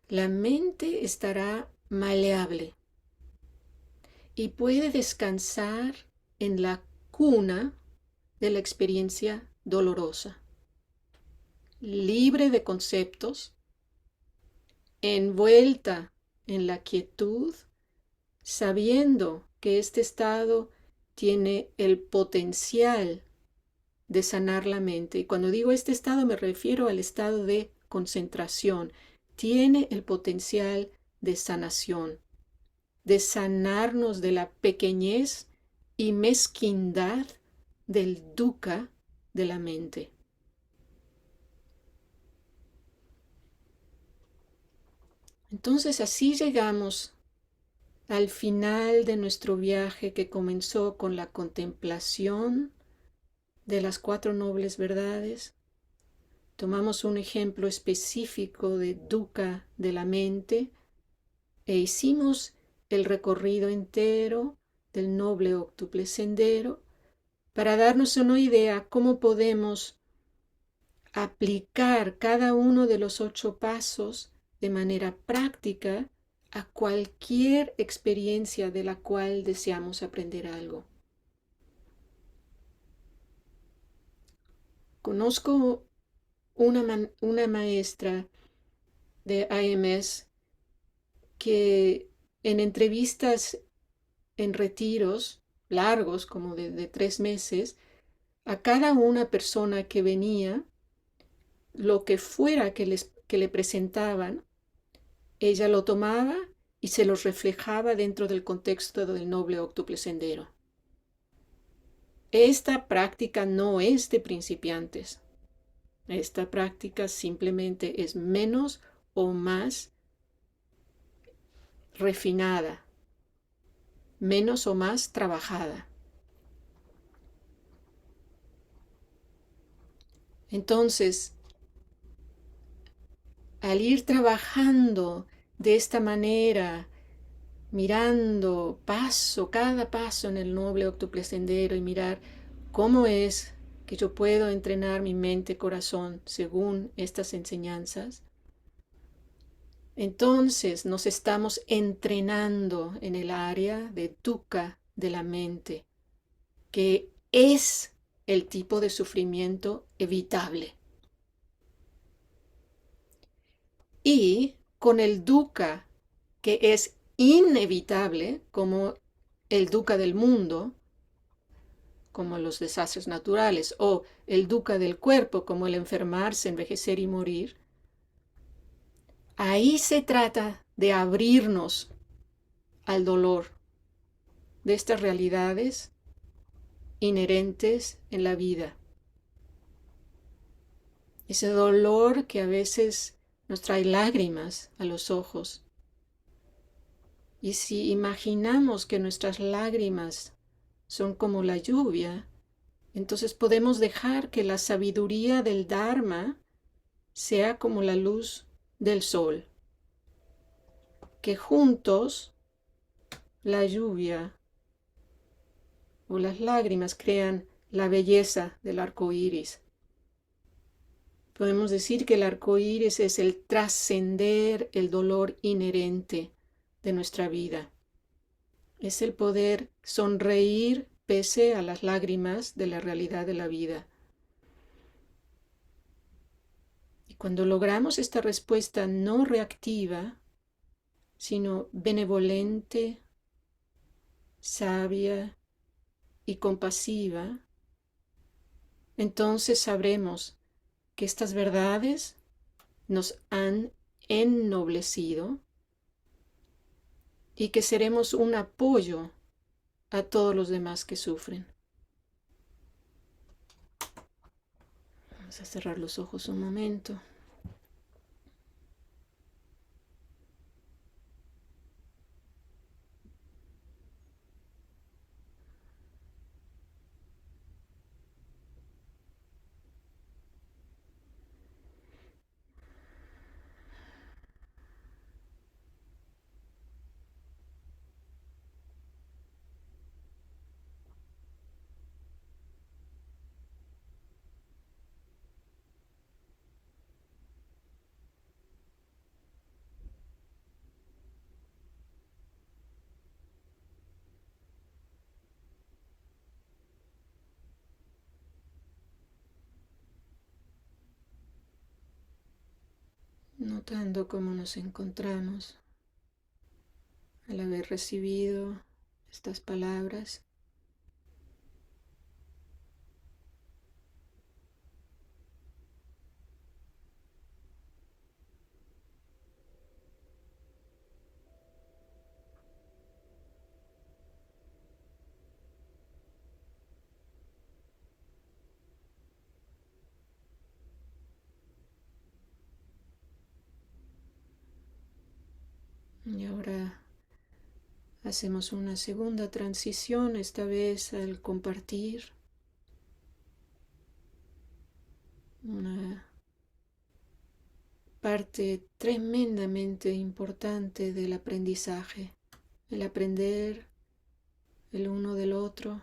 La mente estará maleable y puede descansar en la cuna de la experiencia dolorosa, libre de conceptos, envuelta en la quietud, sabiendo que este estado tiene el potencial de sanar la mente. Y cuando digo este estado me refiero al estado de concentración. Tiene el potencial de sanación, de sanarnos de la pequeñez y mezquindad del dukkha de la mente. Entonces así llegamos al final de nuestro viaje que comenzó con la contemplación de las 4 nobles verdades. Tomamos un ejemplo específico de dukkha de la mente e hicimos el recorrido entero del noble óctuple sendero para darnos una idea cómo podemos aplicar cada uno de los 8 pasos de manera práctica a cualquier experiencia de la cual deseamos aprender algo. Conozco una maestra de IMS que en entrevistas en retiros largos, como de 3 meses, a cada una persona que venía, lo que fuera que le presentaban, ella lo tomaba y se los reflejaba dentro del contexto del noble óctuple sendero. Esta práctica no es de principiantes. Esta práctica simplemente es menos o más refinada, menos o más trabajada. Entonces, al ir trabajando de esta manera, mirando cada paso en el noble óctuple sendero y mirar cómo es que yo puedo entrenar mi mente, corazón según estas enseñanzas, entonces nos estamos entrenando en el área de dukkha de la mente, que es el tipo de sufrimiento evitable. Y con el dukkha, que es inevitable, como el dukkha del mundo, como los desastres naturales, o el dukkha del cuerpo, como el enfermarse, envejecer y morir, ahí se trata de abrirnos al dolor de estas realidades inherentes en la vida. Ese dolor que a veces nos trae lágrimas a los ojos. Y si imaginamos que nuestras lágrimas son como la lluvia, entonces podemos dejar que la sabiduría del Dharma sea como la luz del sol, que juntos la lluvia o las lágrimas crean la belleza del arco iris. Podemos decir que el arco iris es el trascender el dolor inherente de nuestra vida. Es el poder sonreír pese a las lágrimas de la realidad de la vida. Y cuando logramos esta respuesta no reactiva, sino benevolente, sabia y compasiva, entonces sabremos que estas verdades nos han ennoblecido y que seremos un apoyo a todos los demás que sufren. Vamos a cerrar los ojos un momento. Notando cómo nos encontramos al haber recibido estas palabras. Y ahora hacemos una segunda transición, esta vez al compartir una parte tremendamente importante del aprendizaje, el aprender el uno del otro.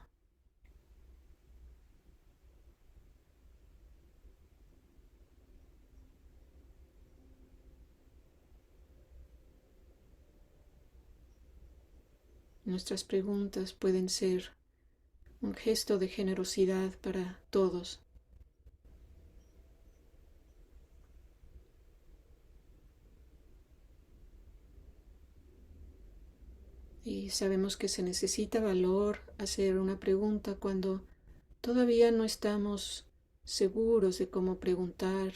Nuestras preguntas pueden ser un gesto de generosidad para todos. Y sabemos que se necesita valor hacer una pregunta cuando todavía no estamos seguros de cómo preguntar,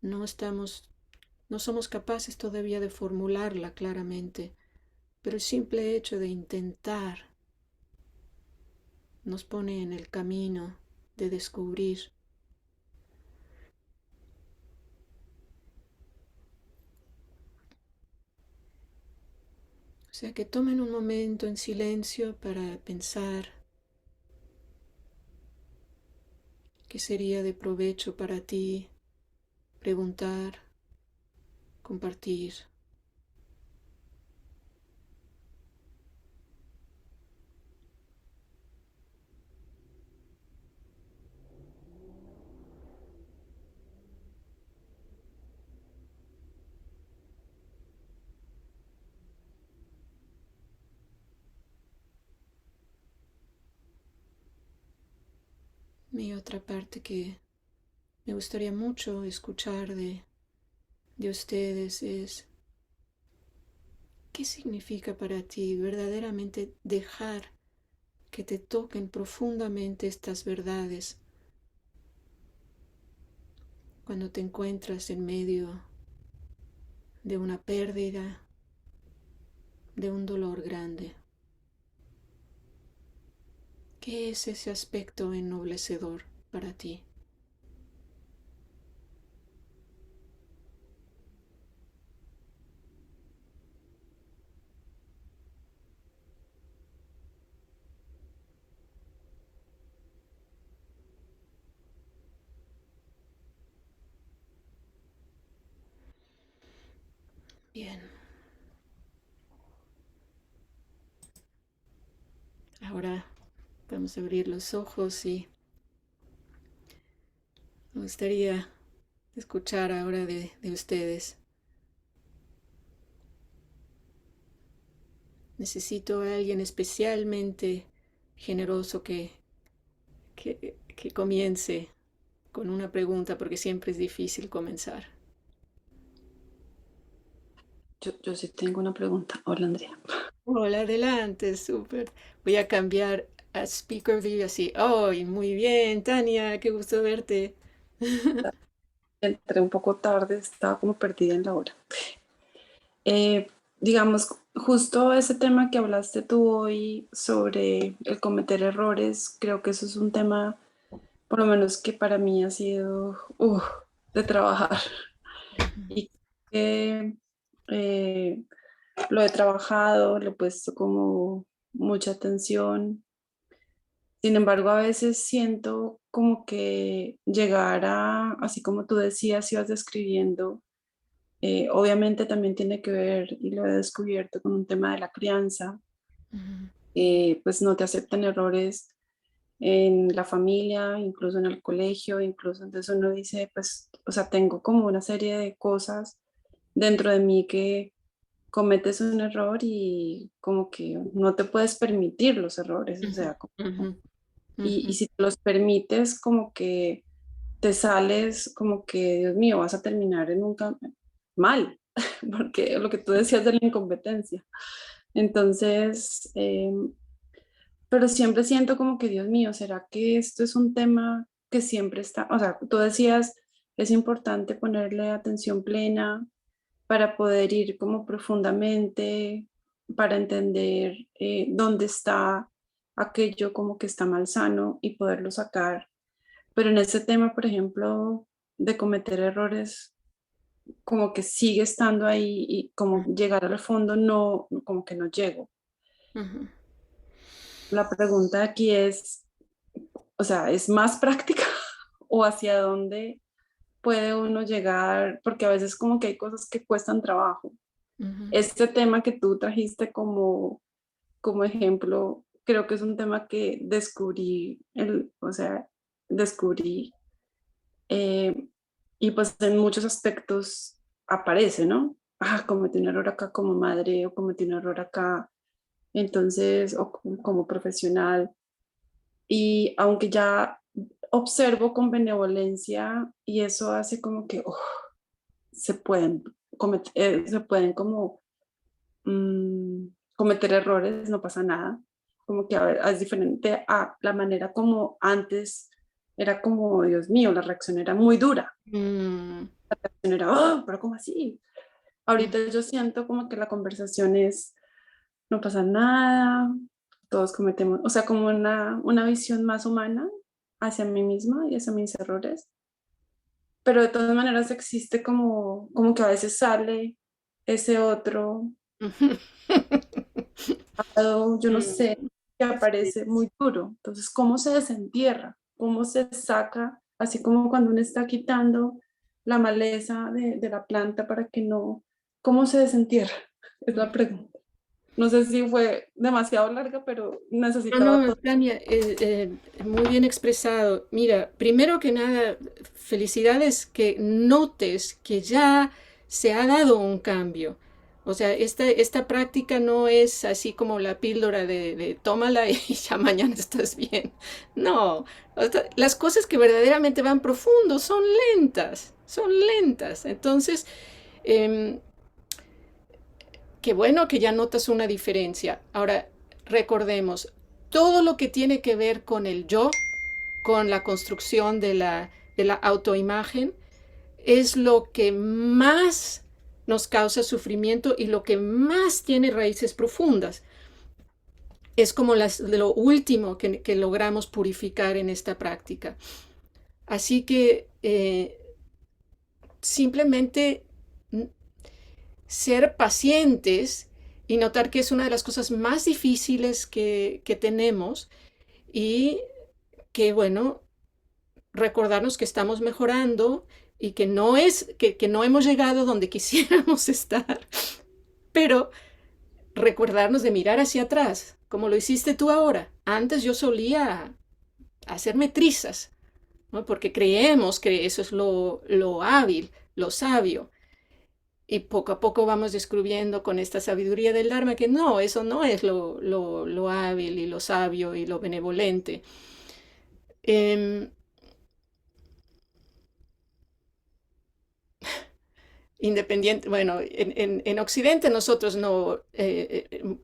no somos capaces todavía de formularla claramente, pero el simple hecho de intentar nos pone en el camino de descubrir. O sea que tomen un momento en silencio para pensar qué sería de provecho para ti preguntar, compartir. Mi otra parte que me gustaría mucho escuchar de ustedes es qué significa para ti verdaderamente dejar que te toquen profundamente estas verdades cuando te encuentras en medio de una pérdida, de un dolor grande. ¿Qué es ese aspecto ennoblecedor para ti? Bien, ahora vamos a abrir los ojos y Me gustaría escuchar ahora de ustedes. Necesito a alguien especialmente generoso que comience con una pregunta porque siempre es difícil comenzar. Yo sí tengo una pregunta. Hola, Andrea. Hola, adelante, súper. Voy a cambiar a Speaker View así. ¡Oh, muy bien, Tania! ¡Qué gusto verte! Entré un poco tarde, estaba como perdida en la hora. Eh, digamos, justo ese tema que hablaste tú hoy sobre el cometer errores, creo que eso es un tema, por lo menos que para mí ha sido de trabajar y que eh, lo he trabajado, le he puesto como mucha atención. Sin embargo, a veces siento como que llegar a, así como tú decías, ibas describiendo, obviamente también tiene que ver, y lo he descubierto con un tema de la crianza, Ujú, pues no te aceptan errores en la familia, incluso en el colegio, incluso entonces uno dice, pues, o sea, tengo como una serie de cosas dentro de mí que cometes un error y como que no te puedes permitir los errores, o ujú, sea, ujú, y ujú, si te los permites, como que te sales, como que, Dios mío, vas a terminar en un mal, porque lo que tú decías de la incompetencia. Entonces, pero siempre siento como que, Dios mío, ¿será que esto es un tema que siempre está, o sea, tú decías, es importante ponerle atención plena para poder ir como profundamente, para entender dónde está aquello como que está mal sano y poderlo sacar, pero en ese tema, por ejemplo, de cometer errores, como que sigue estando ahí y como llegar al fondo no, como que no llego. ujú. La pregunta aquí es, o sea, ¿es más práctica o hacia dónde puede uno llegar? Porque a veces como que hay cosas que cuestan trabajo. Ujú, Este tema que tú trajiste como ejemplo, creo que es un tema que descubrí, o sea, descubrí eh, y pues en muchos aspectos aparece, ¿no? Ah, cometí un error acá como madre o cometí un error acá, entonces, o como profesional. Y aunque ya observo con benevolencia y eso hace como que se pueden se pueden como mm, cometer errores, no pasa nada. Como que a ver, es diferente a la manera como antes era como, Dios mío, la reacción era muy dura. mm, Era, "Oh, pero ¿cómo así?". mm, Ahorita yo siento como que la conversación es, no pasa nada, todos cometemos, o sea, como una visión más humana hacia mí misma y hacia mis errores, pero de todas maneras existe como que a veces sale ese otro ujú. lado, yo no sé, Mm, que sí. aparece muy duro. Entonces, ¿cómo se desentierra? ¿Cómo se saca? Así como cuando uno está quitando la maleza de la planta para que no, ¿cómo se desentierra? Es la pregunta. No sé si fue demasiado larga, pero No, necesitaba no, todo. Tania, muy bien expresado. Mira, primero que nada, felicidades que notes que ya se ha dado un cambio. O sea, esta práctica no es así como la píldora de tómala y ya mañana estás bien. No, las cosas que verdaderamente van profundo son lentas, son lentas. Entonces, em, qué bueno que ya notas una diferencia. Ahora, recordemos, todo lo que tiene que ver con el yo, con la construcción de la autoimagen, es lo que más nos causa sufrimiento y lo que más tiene raíces profundas. Es como lo último que logramos purificar en esta práctica. Así que simplemente ser pacientes y notar que es una de las cosas más difíciles que tenemos y que, bueno, recordarnos que estamos mejorando y que no es que no hemos llegado donde quisiéramos estar, pero recordarnos de mirar hacia atrás, como lo hiciste tú ahora. Antes yo solía hacerme trizas ¿no? Porque creemos que eso es lo hábil, lo sabio. Y poco a poco vamos descubriendo con esta sabiduría del Dharma que no, eso no es lo hábil y lo sabio y lo benevolente. Em, Independiente, bueno, en Occidente nosotros no,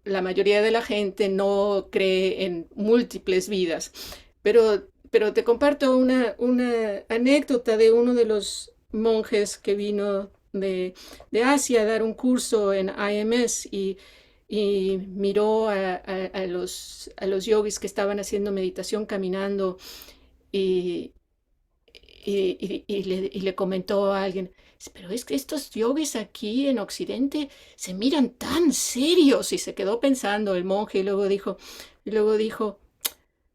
la mayoría de la gente no cree en múltiples vidas, pero te comparto una anécdota de uno de los monjes que vino de Asia a dar un curso en IMS y miró a los yogis que estaban haciendo meditación caminando y, y le comentó a alguien, pero es que estos yogis aquí en Occidente se miran tan serios y se quedó pensando el monje y luego dijo,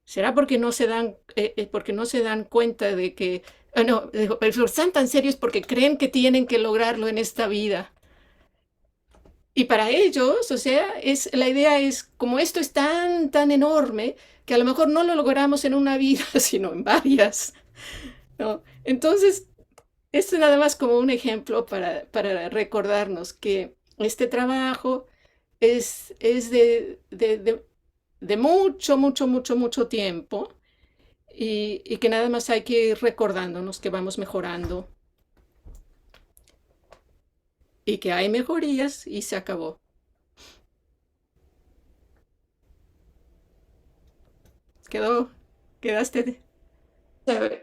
¿será porque no se dan cuenta de que, no, dijo, pero están tan serios porque creen que tienen que lograrlo en esta vida? Y para ellos, o sea, la idea es, como esto es tan enorme, que a lo mejor no lo logramos en una vida, sino en varias, ¿no? Entonces, esto es nada más como un ejemplo para recordarnos que este trabajo es de mucho tiempo y que nada más hay que ir recordándonos que vamos mejorando y que hay mejorías y se acabó. Quedó, quedaste.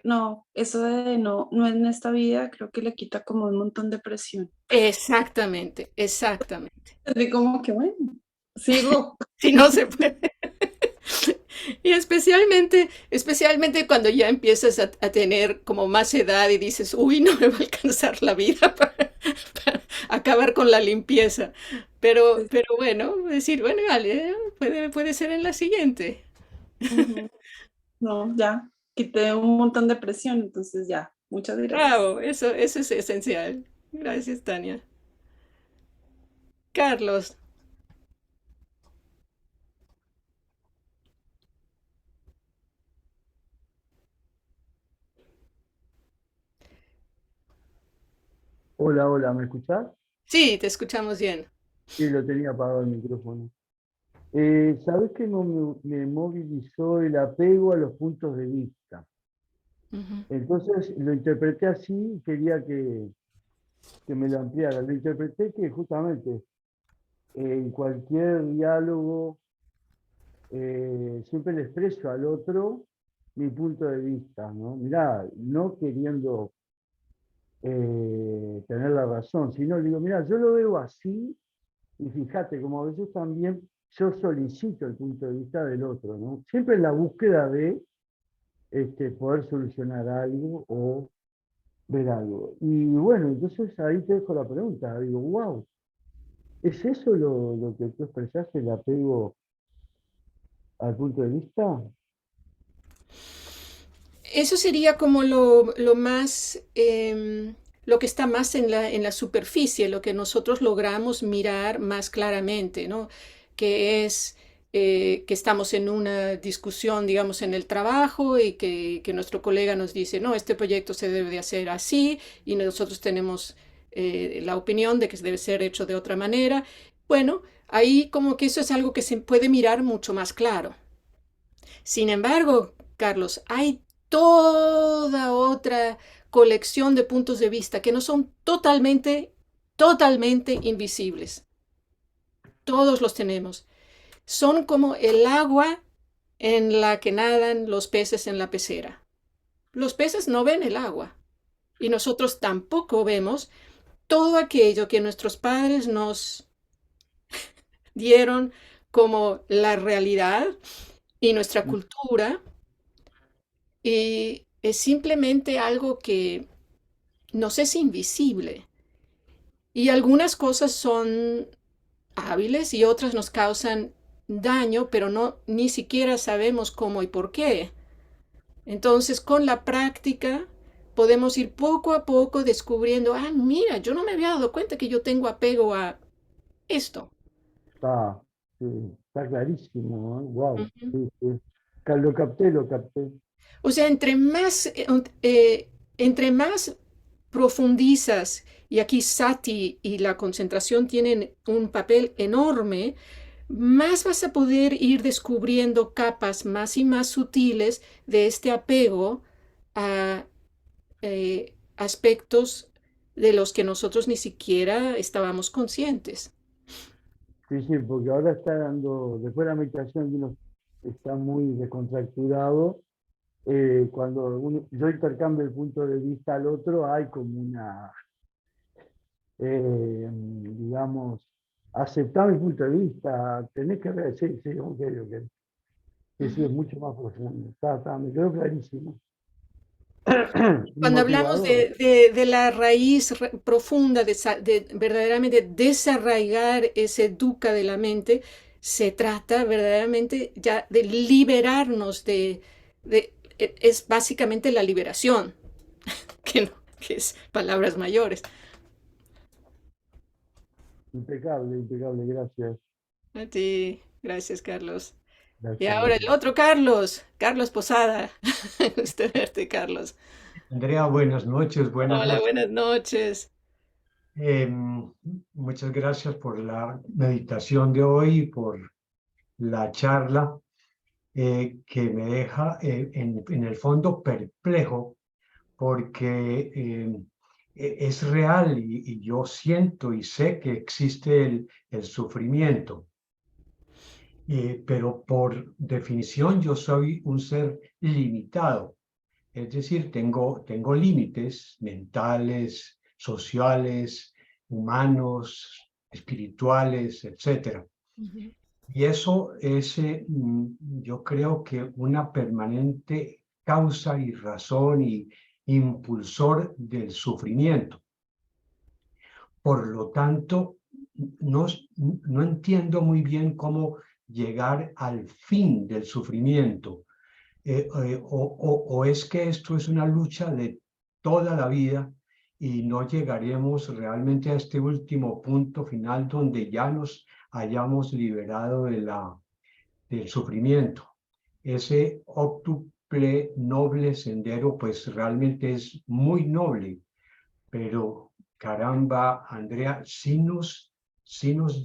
No, eso de no en esta vida, creo que le quita como un montón de presión. Exactamente, exactamente. Así como que, bueno, sigo. Si no se puede. Y especialmente cuando ya empiezas a tener como más edad y dices, uy, no me va a alcanzar la vida para acabar con la limpieza. Pero bueno, decir, bueno, vale, puede ser en la siguiente. Ujú. No, ya, quité un montón de presión, entonces ya, muchas gracias. Bravo, eso es esencial. Gracias, Tania. Carlos, Hola, hola, ¿me escuchás? sí, te escuchamos bien. Sí, lo tenía apagado el micrófono. ¿Sabés que no me movilizó el apego a los puntos de vista? Ujú. Entonces lo interpreté así y quería que me lo ampliara. Lo interpreté que justamente en cualquier diálogo siempre le expreso al otro mi punto de vista, ¿no? Mirá, no queriendo tener la razón, sino le digo, mirá, yo lo veo así. Y fíjate, como a veces también yo solicito el punto de vista del otro, ¿no? Siempre en la búsqueda de poder solucionar algo o ver algo. Y bueno, entonces ahí te dejo la pregunta. Digo, wow, ¿es eso lo que tú expresaste, el apego al punto de vista? Eso sería como lo más, lo que está más en la superficie, lo que nosotros logramos mirar más claramente, ¿no? Que es que estamos en una discusión, digamos, en el trabajo y que nuestro colega nos dice, no, este proyecto se debe de hacer así y nosotros tenemos la opinión de que debe ser hecho de otra manera. Bueno, ahí como que eso es algo que se puede mirar mucho más claro. Sin embargo, Carlos, hay toda otra colección de puntos de vista que no son totalmente invisibles. Todos los tenemos. Son como el agua en la que nadan los peces en la pecera. Los peces no ven el agua y nosotros tampoco vemos todo aquello que nuestros padres nos dieron como la realidad y nuestra cultura. Y es simplemente algo que nos es invisible. Y algunas cosas son hábiles y otras nos causan daño, pero no ni siquiera sabemos cómo y por qué. Entonces, con la práctica podemos ir poco a poco descubriendo, ah, mira, yo no me había dado cuenta que yo tengo apego a esto. Sí, está clarísimo, ¿no? Wow, Ujú. sí, sí. Lo capté, lo capté. O sea, entre más profundizas, y aquí Sati y la concentración tienen un papel enorme, más vas a poder ir descubriendo capas más y más sutiles de este apego a aspectos de los que nosotros ni siquiera estábamos conscientes. Sí, sí, porque ahora está dando, después de la meditación, que uno está muy descontracturado. Cuando yo intercambio el punto de vista al otro, hay como una, digamos, aceptar mi punto de vista, tenés que ver, sí, sí, ok, ok. Sí, sí, es mucho más profundo. Me quedó clarísimo. Y Cuando hablamos motivador. de la raíz profunda, de verdaderamente desarraigar ese dukkha de la mente, se trata verdaderamente ya de liberarnos es básicamente la liberación, que es palabras mayores. Impecable, impecable, gracias. A ti, gracias, Carlos. Y Gracias, ahora el gracias. otro Carlos, Carlos Posada. Gusto verte, Carlos. Andrea, buenas noches, buenas Hola, noches. buenas noches. Em, Muchas gracias por la meditación de hoy y por la charla que me deja en el fondo perplejo porque es real y yo siento y sé que existe el sufrimiento, pero por definición yo soy un ser limitado. Es decir, tengo límites mentales, sociales, humanos, espirituales, etcétera. Ujú. Y eso es, yo creo que una permanente causa y razón y impulsor del sufrimiento. Por lo tanto, no, no entiendo muy bien cómo llegar al fin del sufrimiento. O es que esto es una lucha de toda la vida y no llegaremos realmente a este último punto final donde ya nos hayamos liberado del sufrimiento. Ese óctuple noble sendero pues realmente es muy noble, pero caramba, Andrea, si nos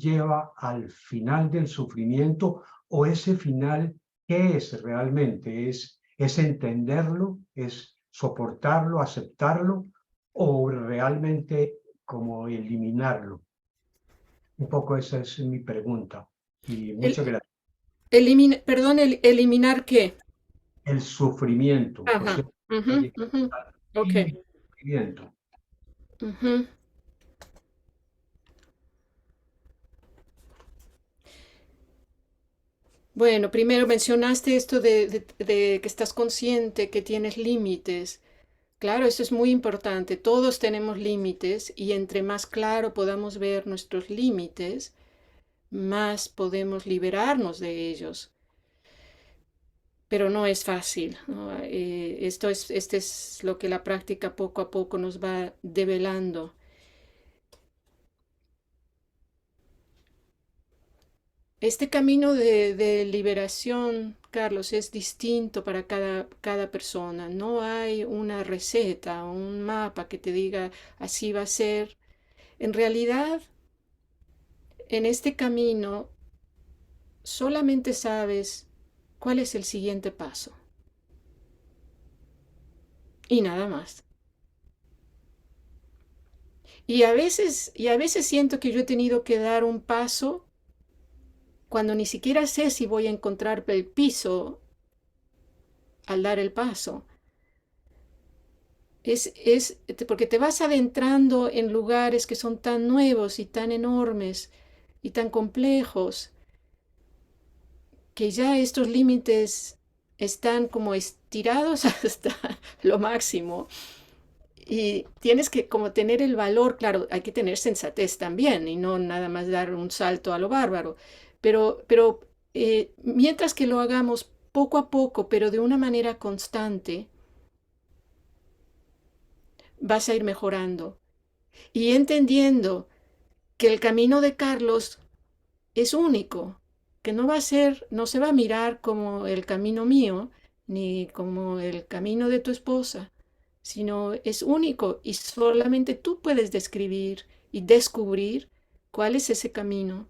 lleva al final del sufrimiento o ese final, ¿qué es realmente? Es entenderlo? ¿Es soportarlo, aceptarlo? ¿O realmente como eliminarlo? Un poco esa es mi pregunta. Y El, muchas gracias. perdón, eliminar qué. El sufrimiento, o Ajá. sea, Ujú, ujú. Ok. fin del sufrimiento. Ujú. Bueno, primero mencionaste esto de que estás consciente que tienes límites. Claro, eso es muy importante. Todos tenemos límites y entre más claro podamos ver nuestros límites, más podemos liberarnos de ellos. Pero no es fácil, ¿no? Este es lo que la práctica poco a poco nos va develando. Este camino de liberación, Carlos, es distinto para cada persona. No hay una receta o un mapa que te diga así va a ser. En realidad, en este camino solamente sabes cuál es el siguiente paso y nada más. Y a veces siento que yo he tenido que dar un paso cuando ni siquiera sé si voy a encontrar el piso al dar el paso. Porque te vas adentrando en lugares que son tan nuevos y tan enormes y tan complejos que ya estos límites están como estirados hasta lo máximo. Y tienes que como tener el valor, claro, hay que tener sensatez también y no nada más dar un salto a lo bárbaro, pero mientras que lo hagamos poco a poco, pero de una manera constante, vas a ir mejorando y entendiendo que el camino de Carlos es único, que no va a ser, no se va a mirar como el camino mío, ni como el camino de tu esposa, sino es único y solamente tú puedes describir y descubrir cuál es ese camino.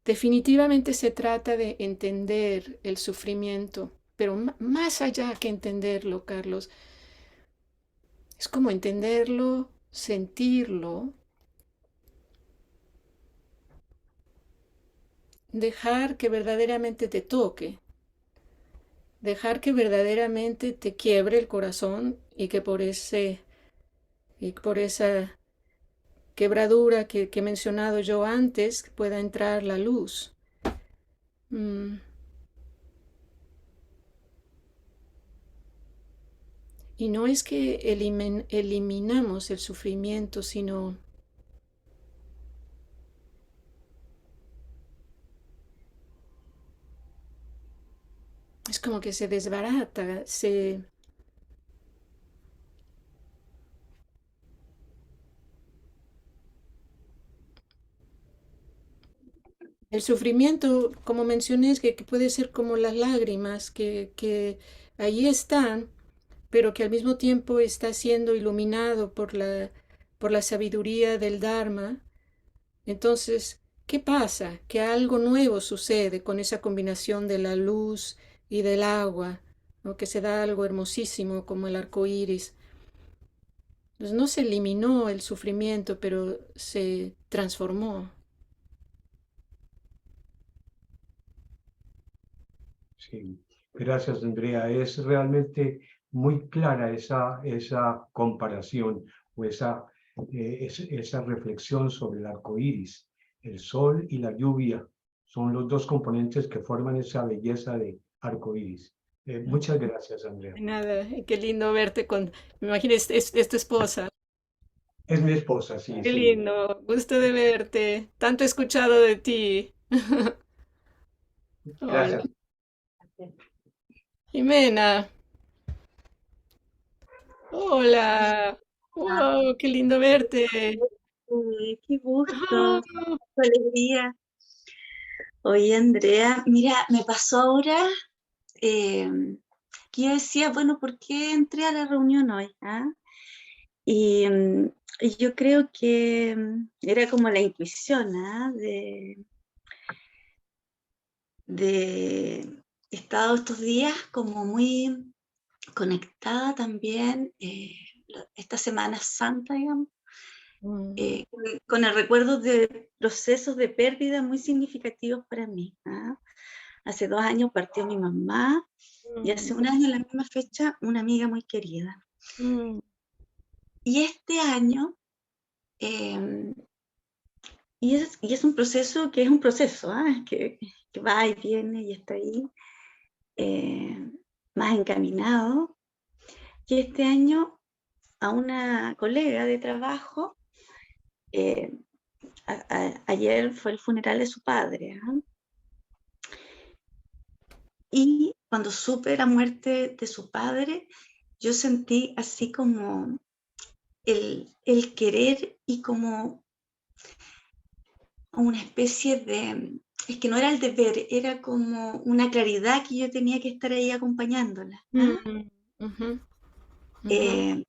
Definitivamente se trata de entender el sufrimiento, pero más allá que entenderlo, Carlos, es como entenderlo, sentirlo, dejar que verdaderamente te toque, dejar que verdaderamente te quiebre el corazón y que por esa quebradura que he mencionado yo antes pueda entrar la luz. Mm. Y no es que eliminamos el sufrimiento, sino es como que se desbarata, el sufrimiento, como mencioné, es que puede ser como las lágrimas que ahí están, pero que al mismo tiempo está siendo iluminado por la sabiduría del Dharma. Entonces, ¿qué pasa? Que algo nuevo sucede con esa combinación de la luz y del agua, ¿no? Que se da algo hermosísimo como el arco iris. Entonces, no se eliminó el sufrimiento, pero se transformó. Sí, gracias, Andrea. Es realmente muy clara esa comparación o esa reflexión sobre el arco iris. El sol y la lluvia son los dos componentes que forman esa belleza de arco iris. Muchas gracias, Andrea. Nada, qué lindo verte con, me imagino, es tu esposa. Es mi esposa, sí, Qué sí. lindo, gusto de verte. Tanto he escuchado de ti. Hola. Gracias. Jimena, hola. Wow, qué lindo verte. Qué gusto, Ah, qué alegría. Oye, Andrea, mira, me pasó ahora eh, que yo decía, bueno, ¿por qué entré a la reunión hoy? ¿Ah? Y, y yo creo que era como la intuición, ¿ah? De he estado estos días como muy conectada también, esta Semana Santa, digamos, mm, con el recuerdo de procesos de pérdida muy significativos para mí. ¿Ah? Hace 2 años partió mi mamá y hace mm, 1 año, a la misma fecha, una amiga muy querida. mm, Y este año, eh, y es un proceso que es un proceso, ¿ah? Que va y viene y está ahí, eh, más encaminado. Y este año a una colega de trabajo, eh, ayer fue el funeral de su padre. ¿Ah? Y cuando supe la muerte de su padre, yo sentí así como el querer y como una especie de, es que no era el deber, era como una claridad que yo tenía que estar ahí acompañándola. ¿Ah? mm, ujú, ujú, Eh,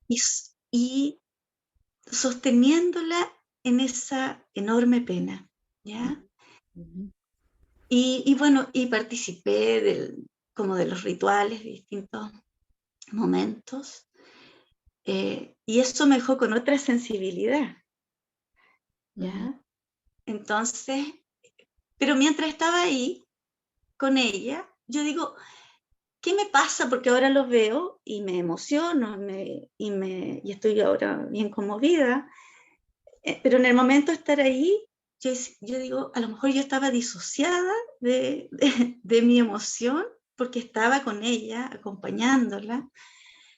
y, y sosteniéndola en esa enorme pena, ¿ya? ujú, Y bueno, y participé como de los rituales de distintos momentos, y eso me dejó con otra sensibilidad, ujú, ¿ya? Entonces, pero mientras estaba ahí con ella, yo digo, ¿qué me pasa? Porque ahora los veo y me emociono y estoy ahora bien conmovida, pero en el momento de estar ahí, yo digo, a lo mejor yo estaba disociada de mi emoción porque estaba con ella, acompañándola,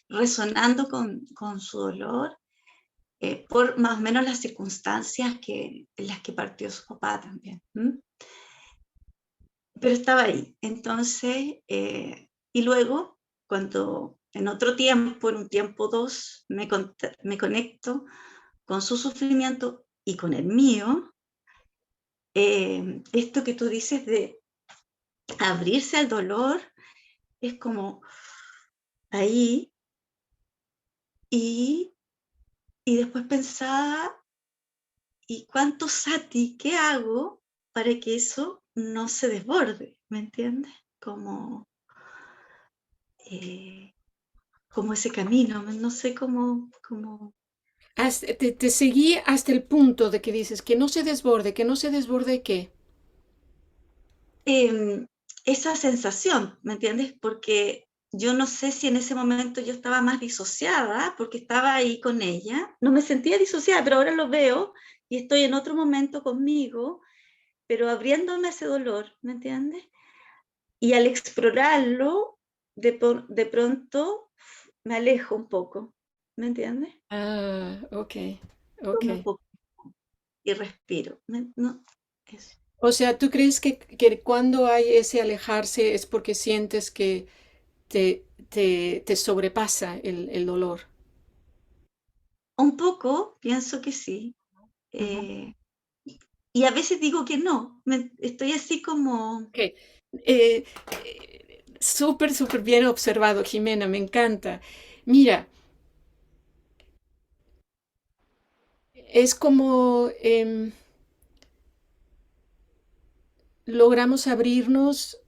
resonando con su dolor, por más o menos las circunstancias en las que partió su papá también. ¿M? Pero estaba ahí. Entonces, y luego, cuando en otro tiempo, en un tiempo dos, me conecto con su sufrimiento y con el mío, esto que tú dices de abrirse al dolor, es como ahí, y después pensaba, ¿y cuánto sati? ¿Qué hago para que eso no se desborde? ¿Me entiendes? Como, como ese camino, no sé cómo, Te seguí hasta el punto de que dices que no se desborde, ¿qué? esa sensación, ¿me entiendes? Porque yo no sé si en ese momento yo estaba más disociada, porque estaba ahí con ella. No me sentía disociada, pero ahora lo veo y estoy en otro momento conmigo, pero abriéndome ese dolor, ¿me entiendes? Y al explorarlo, de pronto me alejo un poco, ¿me entiendes? Ah, ok, ok. Tomo un poco y respiro. No, eso. O sea, ¿tú crees que cuando hay ese alejarse es porque sientes que te sobrepasa el dolor? Un poco, pienso que sí. Ujú. Eh, y a veces digo que no, estoy así como, Ok. Súper, súper bien observado, Jimena, me encanta. Mira, es como logramos abrirnos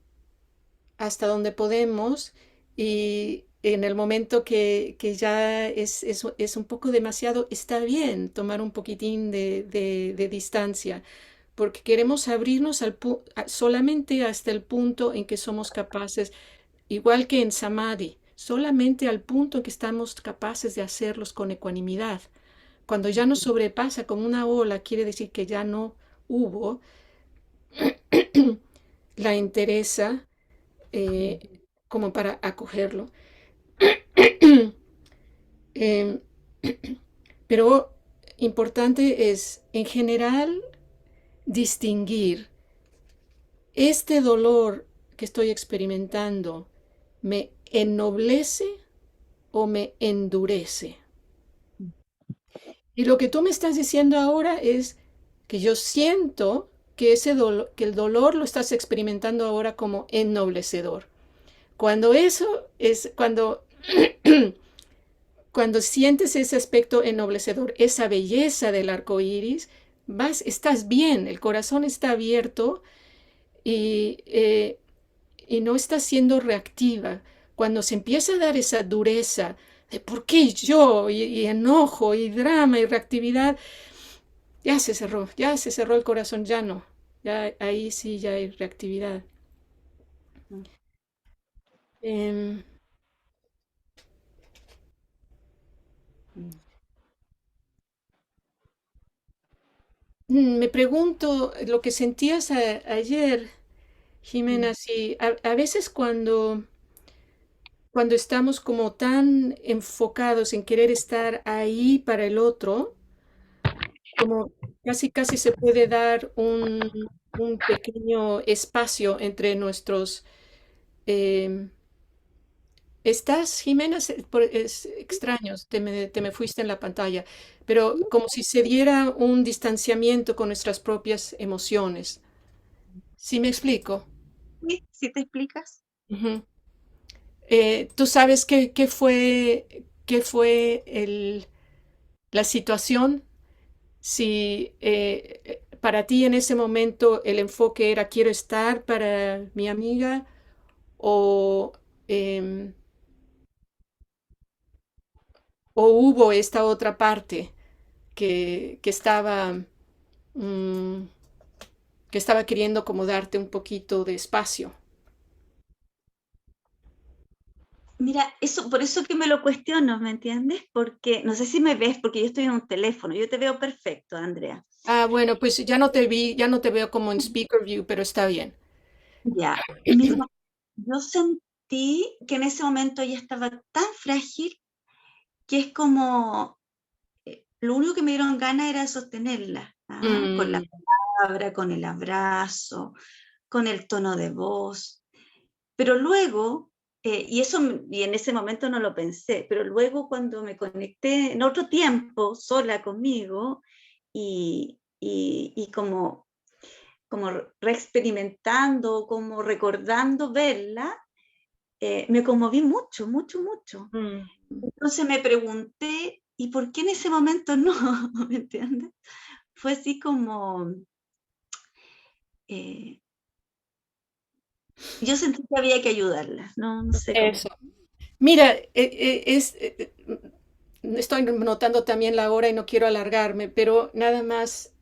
hasta donde podemos y en el momento que ya es un poco demasiado, está bien tomar un poquitín de distancia, porque queremos abrirnos solamente hasta el punto en que somos capaces, igual que en Samadhi, solamente al punto en que estamos capaces de hacerlos con ecuanimidad. Cuando ya nos sobrepasa como una ola, quiere decir que ya no hubo la entereza como para acogerlo. Eh, pero importante es, en general, distinguir este dolor que estoy experimentando, ¿me ennoblece o me endurece? Y lo que tú me estás diciendo ahora es que yo siento que que el dolor lo estás experimentando ahora como ennoblecedor. Cuando eso es, cuando sientes ese aspecto ennoblecedor, esa belleza del arco iris, estás bien, el corazón está abierto y no estás siendo reactiva. Cuando se empieza a dar esa dureza de por qué yo, y enojo, y drama, y reactividad, ya se cerró el corazón, ya no. Ya, ahí sí ya hay reactividad. Em, Me pregunto lo que sentías ayer, Jimena, si a veces cuando estamos como tan enfocados en querer estar ahí para el otro, como casi se puede dar un pequeño espacio entre nuestros... em, ¿Estás, Jimena? Es extraño, te me fuiste en la pantalla, pero como si se diera un distanciamiento con nuestras propias emociones. ¿Sí me explico? ¿sí? ¿Sí te explicas? Ujú. ¿Tú sabes qué fue la situación? Si para ti en ese momento el enfoque era quiero estar para mi amiga o, em, o hubo esta otra parte mm, que estaba queriendo como darte un poquito de espacio. Mira, eso, por eso que me lo cuestiono, ¿me entiendes? Porque, no sé si me ves, porque yo estoy en un teléfono, yo te veo perfecto, Andrea. Ah, bueno, pues ya no te vi, ya no te veo como en speaker view, pero está bien. Ya, mira, yo sentí que en ese momento ella estaba tan frágil que es como, lo único que me dieron ganas era sostenerla, ¿ah? Con la Mm, palabra, con el abrazo, con el tono de voz. Pero luego, y en ese momento no lo pensé, pero luego cuando me conecté en otro tiempo, sola conmigo, y como como reexperimentando, como recordando verla, me conmoví mucho, mucho, mucho. Entonces me pregunté, ¿y por qué en ese momento no? ¿Me entiendes? Fue así como... yo sentí que había que ayudarla, no sé cómo. Eso. Mira, estoy notando también la hora y no quiero alargarme, pero nada más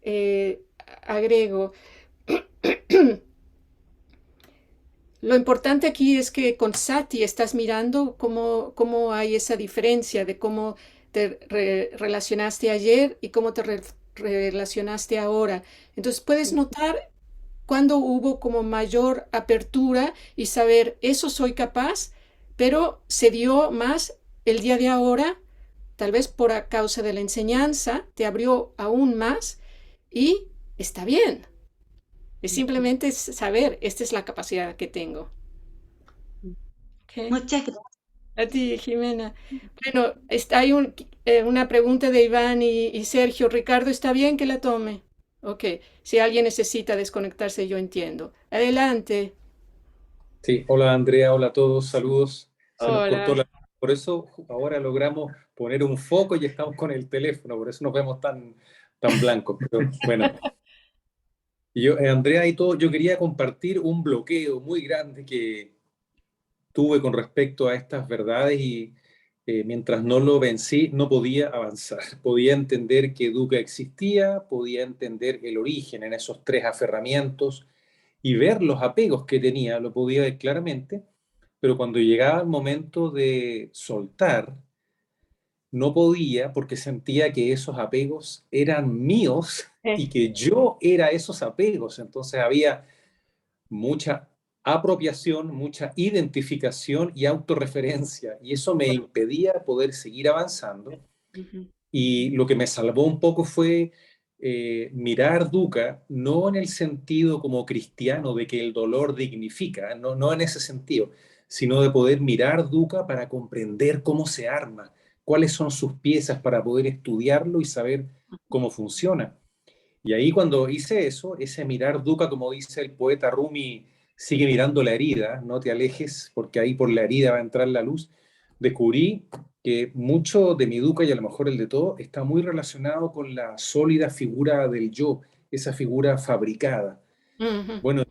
agrego. Lo importante aquí es que con Sati estás mirando cómo hay esa diferencia de cómo te relacionaste ayer y cómo te relacionaste ahora. Entonces puedes notar cuando hubo como mayor apertura y saber, eso soy capaz, pero se dio más el día de ahora, tal vez por a causa de la enseñanza, te abrió aún más y está bien. Es simplemente saber, esta es la capacidad que tengo. Okay. Muchas gracias. A ti, Jimena. Bueno, hay una pregunta de Iván y Sergio. Ricardo, ¿está bien que la tome? Ok, si alguien necesita desconectarse, yo entiendo. Adelante. Sí, hola Andrea, hola a todos, saludos. Se nos cortó Hola. por eso ahora logramos poner un foco y estamos con el teléfono, por eso nos vemos tan blancos. Pero bueno, y yo, Andrea y todo, yo quería compartir un bloqueo muy grande que tuve con respecto a estas verdades y mientras no lo vencí, no podía avanzar. Podía entender que Dukkha existía, podía entender el origen en esos tres aferramientos y ver los apegos que tenía, lo podía ver claramente, pero cuando llegaba el momento de soltar, no podía porque sentía que esos apegos eran míos y que yo era esos apegos. Entonces había mucha apropiación, mucha identificación y autorreferencia, y eso me impedía poder seguir avanzando. Y lo que me salvó un poco fue mirar Dukkha, no en el sentido como cristiano de que el dolor dignifica, no en ese sentido, sino de poder mirar Dukkha para comprender cómo se arma, cuáles son sus piezas para poder estudiarlo y saber cómo funciona. Y ahí cuando hice eso, ese mirar Dukkha, como dice el poeta Rumi, sigue mirando la herida, no te alejes porque ahí por la herida va a entrar la luz, descubrí que mucho de mi Dukkha y a lo mejor el de todo está muy relacionado con la sólida figura del yo, esa figura fabricada. Bueno,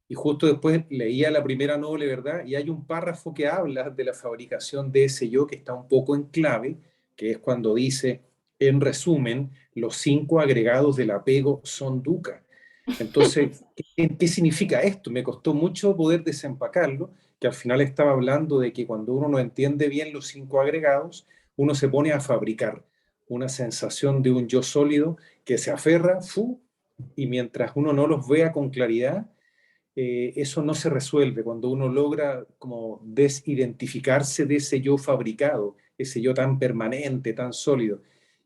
y justo después leía la primera noble, ¿verdad? Y hay un párrafo que habla de la fabricación de ese yo que está un poco en clave, que es cuando dice, en resumen, los 5 agregados del apego son Dukkha. Entonces, ¿qué significa esto? Me costó mucho poder desempacarlo, que al final estaba hablando de que cuando uno no entiende bien los 5 agregados, uno se pone a fabricar una sensación de un yo sólido que se aferra, y mientras uno no los vea con claridad, eso no se resuelve cuando uno logra como desidentificarse de ese yo fabricado, ese yo tan permanente, tan sólido.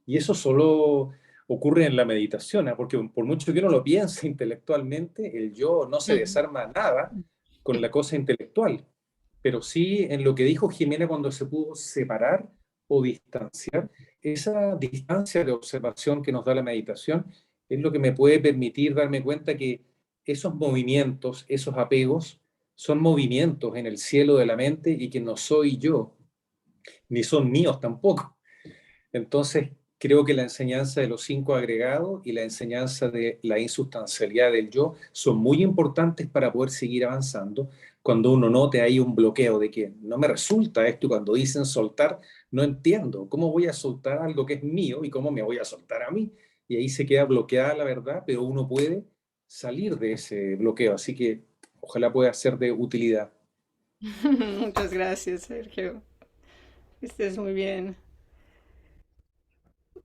Y eso solo ocurre en la meditación, ¿eh? Porque por mucho que uno lo piense intelectualmente, el yo no se desarma nada con la cosa intelectual, pero sí en lo que dijo Jimena cuando se pudo separar o distanciar, esa distancia de observación que nos da la meditación es lo que me puede permitir darme cuenta que esos movimientos, esos apegos, son movimientos en el cielo de la mente y que no soy yo, ni son míos tampoco. Entonces, creo que la enseñanza de los 5 agregados y la enseñanza de la insustancialidad del yo son muy importantes para poder seguir avanzando cuando uno note ahí un bloqueo de que no me resulta esto y cuando dicen soltar, no entiendo cómo voy a soltar algo que es mío y cómo me voy a soltar a mí. Y ahí se queda bloqueada la verdad, pero uno puede salir de ese bloqueo. Así que ojalá pueda ser de utilidad. Muchas gracias, Sergio. Estés muy bien.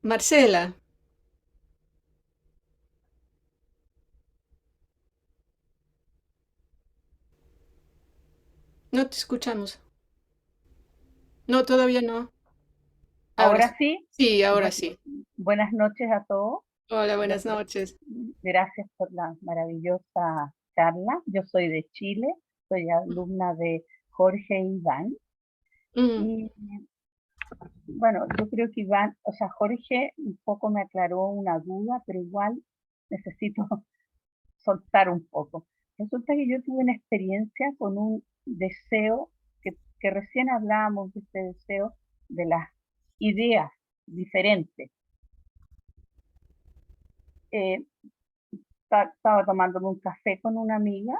Marcela, no te escuchamos. No, todavía no. Ahora Ahora sí. sí, Sí, ahora sí. buenas noches a todos. Hola, buenas noches. Gracias por la maravillosa charla. Yo soy de Chile, soy alumna de Jorge Iván. Mm, Y bueno, yo creo que Iván, o sea, Jorge un poco me aclaró una duda, pero igual necesito soltar un poco. Resulta que yo tuve una experiencia con un deseo, que recién hablábamos de este deseo, de las ideas diferentes. Estaba tomándome un café con una amiga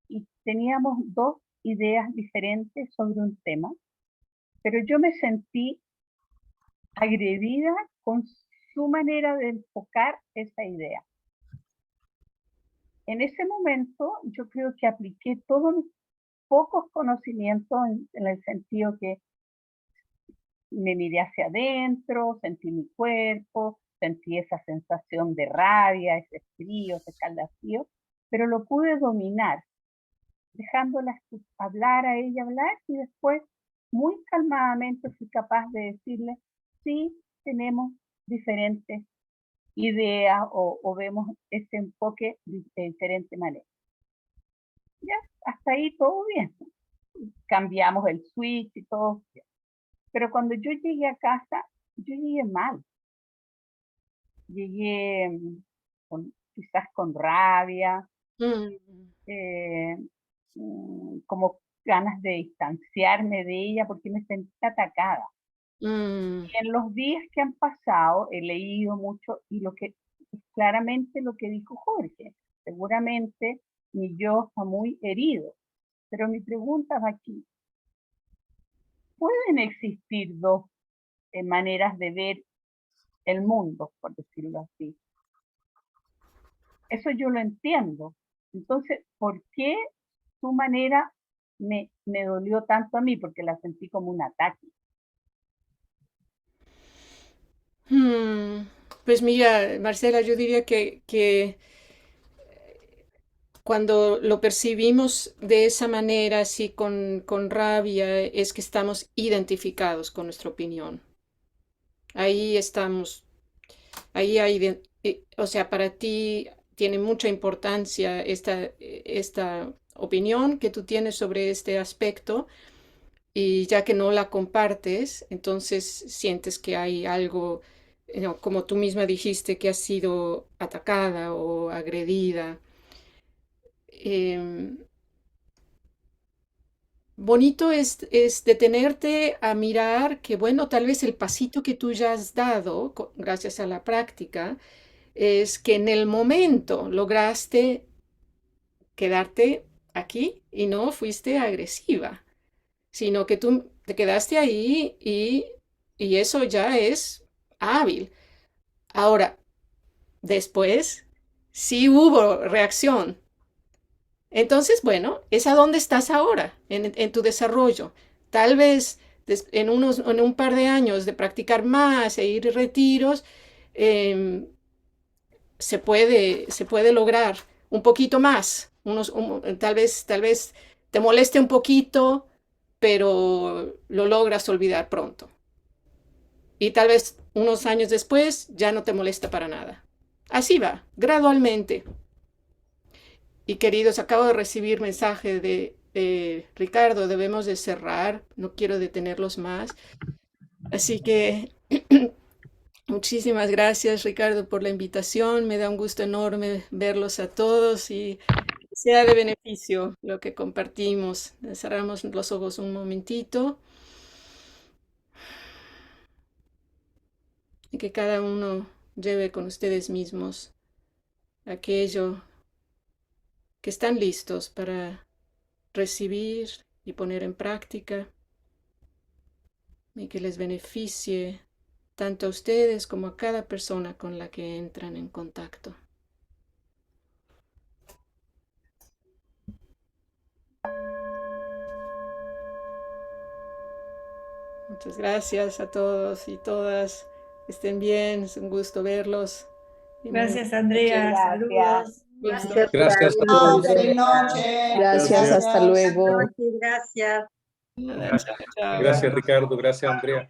y teníamos dos ideas diferentes sobre un tema, pero yo me sentí agredida con su manera de enfocar esa idea. En ese momento yo creo que apliqué todos mis pocos conocimientos en el sentido que me miré hacia adentro, sentí mi cuerpo, sentí esa sensación de rabia, ese frío, ese calafrío, pero lo pude dominar, dejándola hablar a ella hablar, y después muy calmadamente fui capaz de decirle, sí, tenemos diferentes ideas o vemos este enfoque de diferente manera. Ya, hasta ahí todo bien. Cambiamos el switch y todo bien. Pero cuando yo llegué a casa, yo llegué mal. Llegué quizás con rabia, como ganas de distanciarme de ella porque me sentí atacada. Y en los días que han pasado he leído mucho y lo que es claramente lo que dijo Jorge. Seguramente mi yo está muy herido. Pero mi pregunta va aquí. ¿Pueden existir dos maneras de ver el mundo, por decirlo así? Eso yo lo entiendo. Entonces, ¿por qué su manera me dolió tanto a mí? Porque la sentí como un ataque. Pues mira, Marcela, yo diría que cuando lo percibimos de esa manera, así con rabia, es que estamos identificados con nuestra opinión. Ahí estamos, ahí hay, o sea, para ti tiene mucha importancia esta opinión que tú tienes sobre este aspecto, y ya que no la compartes, entonces sientes que hay algo, como tú misma dijiste, que has sido atacada o agredida. Bonito es detenerte a mirar que, bueno, tal vez el pasito que tú ya has dado, gracias a la práctica, es que en el momento lograste quedarte aquí y no fuiste agresiva, sino que tú te quedaste ahí y eso ya es hábil. Ahora, después, sí hubo reacción. Entonces, bueno, es a dónde estás ahora en tu desarrollo. Tal vez en un par de años de practicar más e ir a retiros, se puede lograr un poquito más. Tal vez te moleste un poquito, pero lo logras olvidar pronto. Y tal vez unos años después ya no te molesta para nada. Así va, gradualmente. Y queridos, acabo de recibir mensaje de Ricardo, debemos de cerrar, no quiero detenerlos más. Así que muchísimas gracias, Ricardo, por la invitación. Me da un gusto enorme verlos a todos y que sea de beneficio lo que compartimos. Cerramos los ojos un momentito y que cada uno lleve con ustedes mismos aquello que están listos para recibir y poner en práctica, y que les beneficie tanto a ustedes como a cada persona con la que entran en contacto. Muchas gracias a todos y todas. Estén bien, es un gusto verlos. Gracias, Andrea. Gracias. Saludos. Gracias a todos. Feliz noche. Gracias, hasta luego. Gracias. Chao. Gracias, Ricardo. Gracias, Andrea.